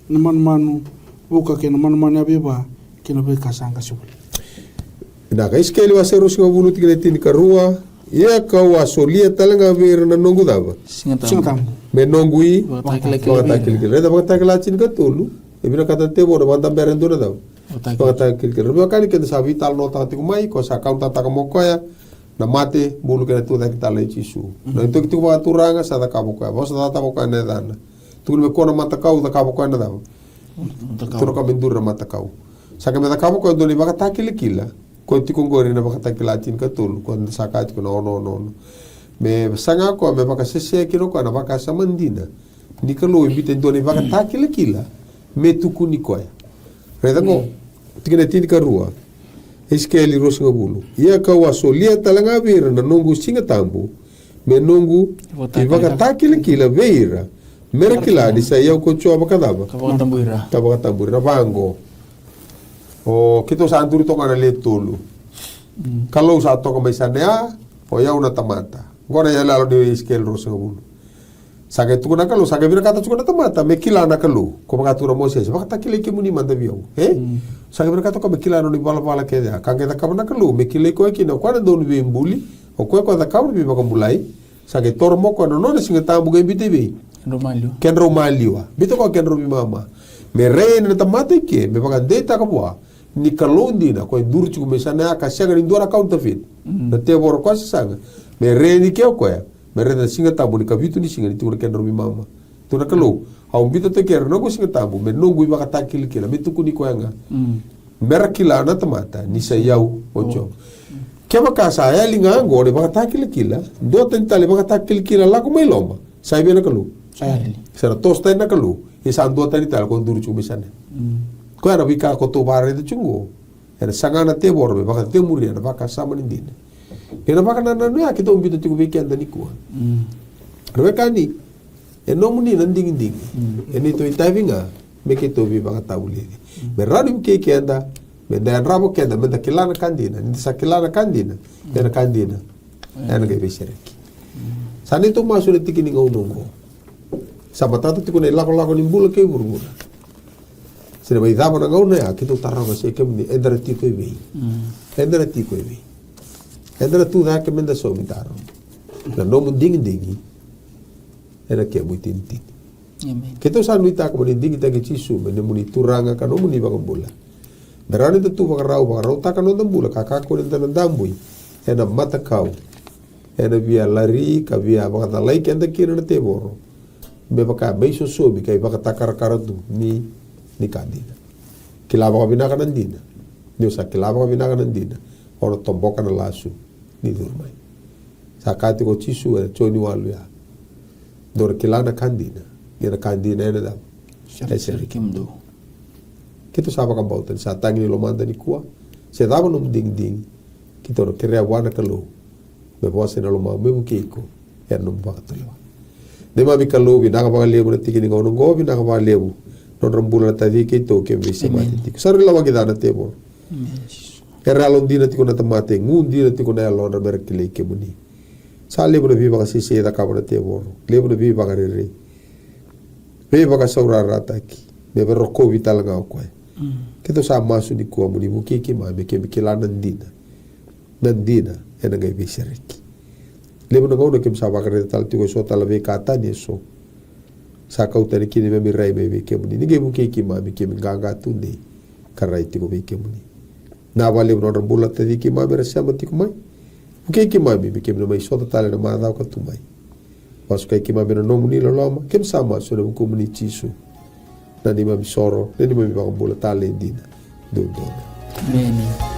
[SPEAKER 2] na manmanu buka ke na manmanu abeba ke na be kasanga subul
[SPEAKER 1] na ka iskeli wa seru singa bulu tigre tin karua ia ka wa solia talanga ver na nongu dava
[SPEAKER 2] singatam
[SPEAKER 1] me nongui
[SPEAKER 3] Wakatakila
[SPEAKER 1] wakatakila da wakatakila chin ka tolu e bina kata te bo da beren do da wakatakila ba kali ke sa vital no ta mai ko sa kaunta ta mo koya na mate bulu ke tu da kita le chisu na itu tu wa turanga sa da ka mo koya bo sa ta mo koya ne dana tu me kona mata kau da ka mo koya na da tu ka bendur mata kau sa ka me da ka mo koya do ni wakatakila kila ko ti kongori na wakatakila chin ka tolu ko sa ka ko no me sanga ko me baka sese kilo ko na baka samandina ni kalo imbite ndoni baka takila kila me tuku ni koya redango tikene tin karua iskeli rosinga bulu ia ka wasolia talanga vira na nongu singa tambu me nongu baka takila kila veira merakila di saya ko choa baka daba baka tambura bango o kito sa anturi to kana le tolu kalau sa to ko mai sanea o ya una tamata gora ya lalo di iskeli rosinga bulu sage tu na kalu sage vira kata tu na tamata me kila na kalu ko baka tu Moses baka takile ke muni manda biau sage vira kata ko me kila no ni bala bala ke ya kange da kabana kalu me kile ko ki no kwa do ni mbuli o ko da kabur bi baka mbulai sage tormo ko no no singa tambu ge bitibi kenro maliwa bito ko kenro bi mama me re na tamata ke me baka data ka bua ni kalundi na ko durchu me sana ka shaga ni dora counterfeit na te bor ko sanga me re ni ke ko ya mere na singa tambu ni kavitu ni singa ni tu kenro mi mama tu na kalu au bito te ker no go singa tambu me no gui baka takil kila me tuku ni ko nga mera kila na tamata ni sa yau ocho ke baka sa ya linga go de baka takil kila do tentale baka takil kila la ko mai loma sai be na kalu
[SPEAKER 2] sayali
[SPEAKER 1] sera tosta na kalu isa ando tani tal ko duru chu misane ko era bika ko to bare de chungo era sangana te borbe baka te muri na baka sama ni din ena baka na ya kita umbito tiku weekend ni kuwa reka ni eno muni nanding ding eni to itavinga me ke to bi baka tauli me radu ke anda me da rabo ke anda me da kilana kandina ni sa kilana kandina ena kandina ena ke beshereki sani to masure tikini ngaunongo sabatata tiku ne lako ni bula ke burbura sina bai dama na ngauna ya kita taranga se ke ni endara tiko ebi endara tiko ebi endara tu da ke menda so mitaro na no dingi era ke mu tinti kita sa nuita ko ni dingi tagi chisu me muni turanga ka no muni ba bola berani tu ba rau ta ka no dambula ka ko ni tan dambui ena mata kau ena via lari ka via ba ta lai ke anda kira te boro me ba ka beiso so bi kai ba ka takar karatu ni kandina kilaba ka binaka nandina ni sa kilaba ka binaka nandina oro tomboka na lasu ni durmai sakati ko chisu e choni walu ya dor kilana kandina ina kandina ena da eseri
[SPEAKER 3] kimdo
[SPEAKER 1] kita saba ka bautan sa tangi lo manda ni kuwa se dava no ding kita ro krea wana kalo me boase na lo ma me bukeiko er no ba tolo de ma bi kalo bi na ka ba lebu na tikini ngono go bi na ka ba lebu non rambula tadi ke to ke visi mati sarila wa gidana tebo era londina ti kona tamate ngundi ti kona lona berkele ke muni sale bro viva ka sisi da kabra tebo lebro viva ka re viva ka saura rata ki be berko vital ga ko kito sa masu di ko muni buki ki ma be ke kilana ndina ena ga visi reki lebro ga ke sa ba ka re tal ti ko so tal ve ka ta ni so sa kau tani kini me mirai me ke muni ni ge buke ki ma ke ganga tunde karai ti ko be ke muni na wale no rambula te ki ma be sama ti ko mai buke ki ma be ke mai so tale na ma da ko tu mai pas kai ki ma be no muni lo loma kem sama so le ko muni chisu na ni ma bisoro ni ma bi ba bula tale dina do
[SPEAKER 3] Amen.